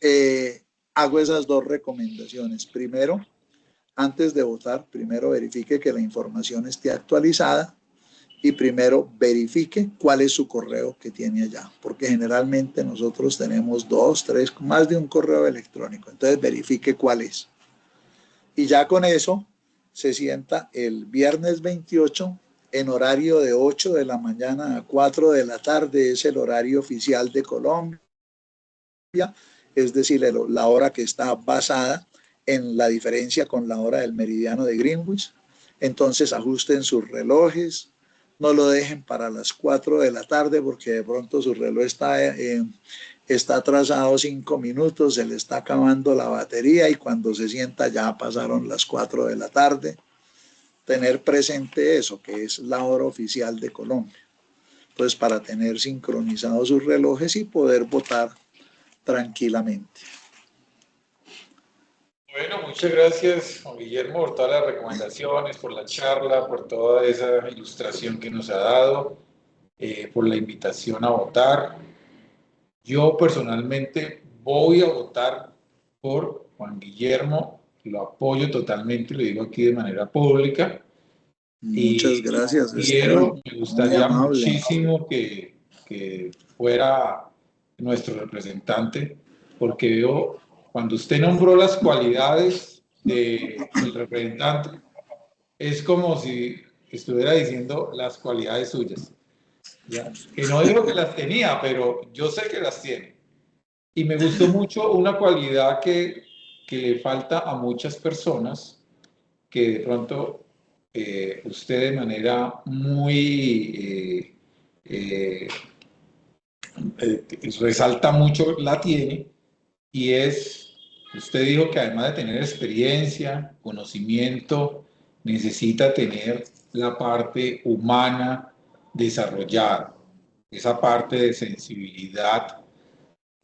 hago esas 2 recomendaciones. Primero, antes de votar, primero verifique que la información esté actualizada y primero verifique cuál es su correo que tiene allá, porque generalmente nosotros tenemos 2, 3, más de un correo electrónico. Entonces, verifique cuál es. Y ya con eso se sienta el viernes 28 en horario de 8 de la mañana a 4 de la tarde. Es el horario oficial de Colombia, es decir, la hora que está basada en la diferencia con la hora del meridiano de Greenwich. Entonces ajusten sus relojes, no lo dejen para las 4 de la tarde porque de pronto su reloj está atrasado 5 minutos, se le está acabando la batería y cuando se sienta ya pasaron las 4 de la tarde. Tener presente eso, que es la hora oficial de Colombia. Entonces, para tener sincronizados sus relojes y poder votar tranquilamente. Bueno, muchas gracias, Juan Guillermo, por todas las recomendaciones, por la charla, por toda esa ilustración que nos ha dado, por la invitación a votar. Yo personalmente voy a votar por Juan Guillermo, lo apoyo totalmente, lo digo aquí de manera pública. Muchas Y gracias, Esteban. me Muy gustaría amable. muchísimo que fuera nuestro representante, porque veo, cuando usted nombró las cualidades del representante, es como si estuviera diciendo las cualidades suyas. ¿Ya? Que no digo que las tenía, pero yo sé que las tiene. Y me gustó mucho una cualidad que le falta a muchas personas, que de pronto usted de manera muy resalta mucho la tiene, y es, usted dijo que además de tener experiencia, conocimiento, necesita tener la parte humana desarrollada, esa parte de sensibilidad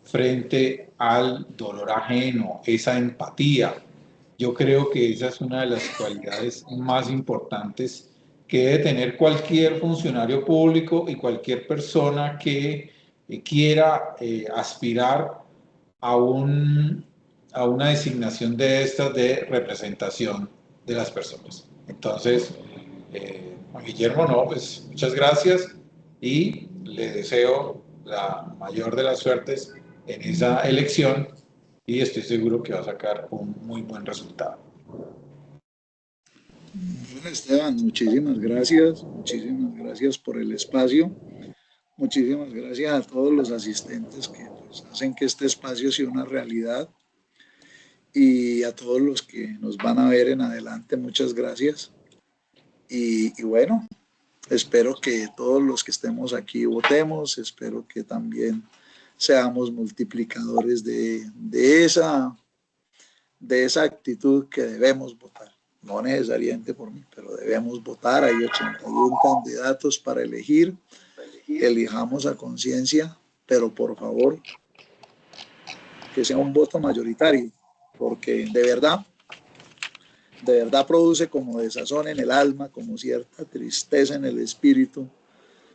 frente al dolor ajeno, esa empatía. Yo creo que esa es una de las cualidades más importantes que debe tener cualquier funcionario público y cualquier persona que quiera aspirar a, a una designación de estas de representación de las personas. Entonces, Juan Guillermo, no, pues muchas gracias y le deseo la mayor de las suertes en esa elección y estoy seguro que va a sacar un muy buen resultado. Bueno, Esteban, muchísimas gracias por el espacio, muchísimas gracias a todos los asistentes que pues, hacen que este espacio sea una realidad y a todos los que nos van a ver en adelante, muchas gracias. Y bueno, espero que todos los que estemos aquí votemos, espero que también seamos multiplicadores de esa actitud que debemos votar. No necesariamente por mí, pero debemos votar. Hay 81 candidatos para elegir. Elijamos a conciencia, pero por favor, que sea un voto mayoritario, porque de verdad produce como desazón en el alma, como cierta tristeza en el espíritu,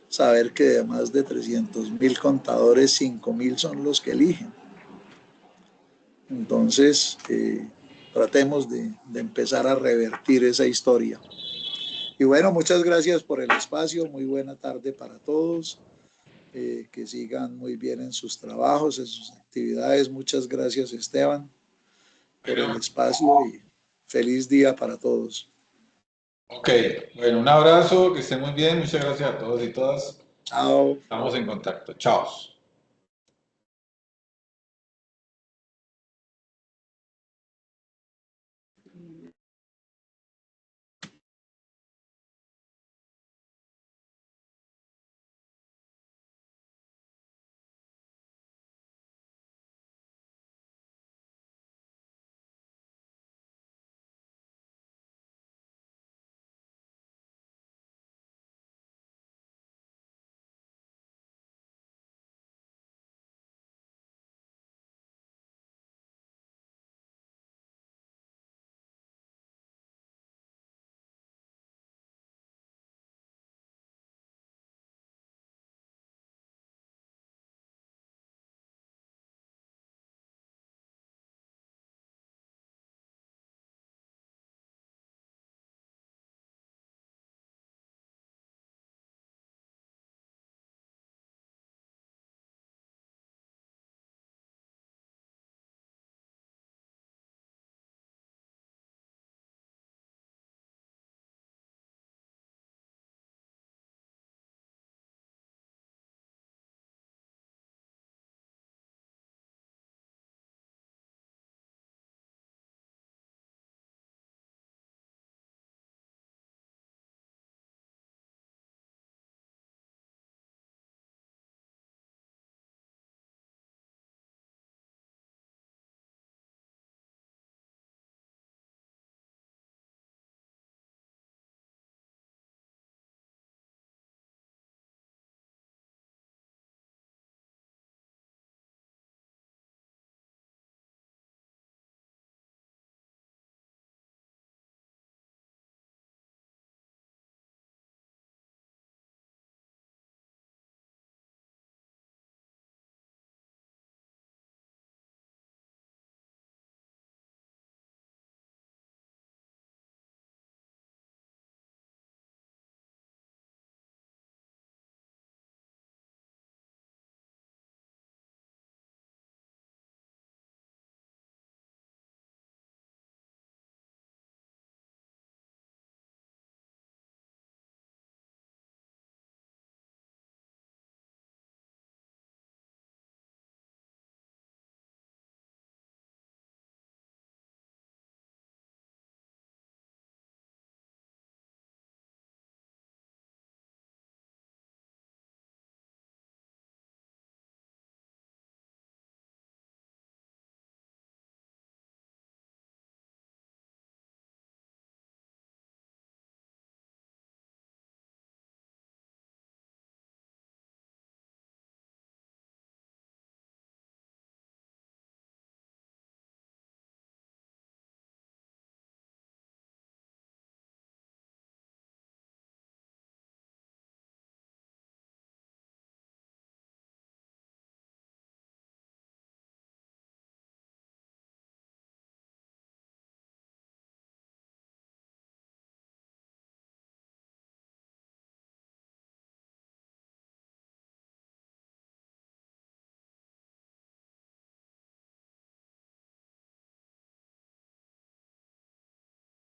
saber que de más de 300.000 contadores, 5.000 son los que eligen. Entonces, tratemos de empezar a revertir esa historia. Y bueno, muchas gracias por el espacio, muy buena tarde para todos, que sigan muy bien en sus trabajos, en sus actividades. Muchas gracias, Esteban, por el espacio y feliz día para todos. Ok, bueno, un abrazo, que estén muy bien, muchas gracias a todos y todas. Chao. Estamos en contacto. Chao.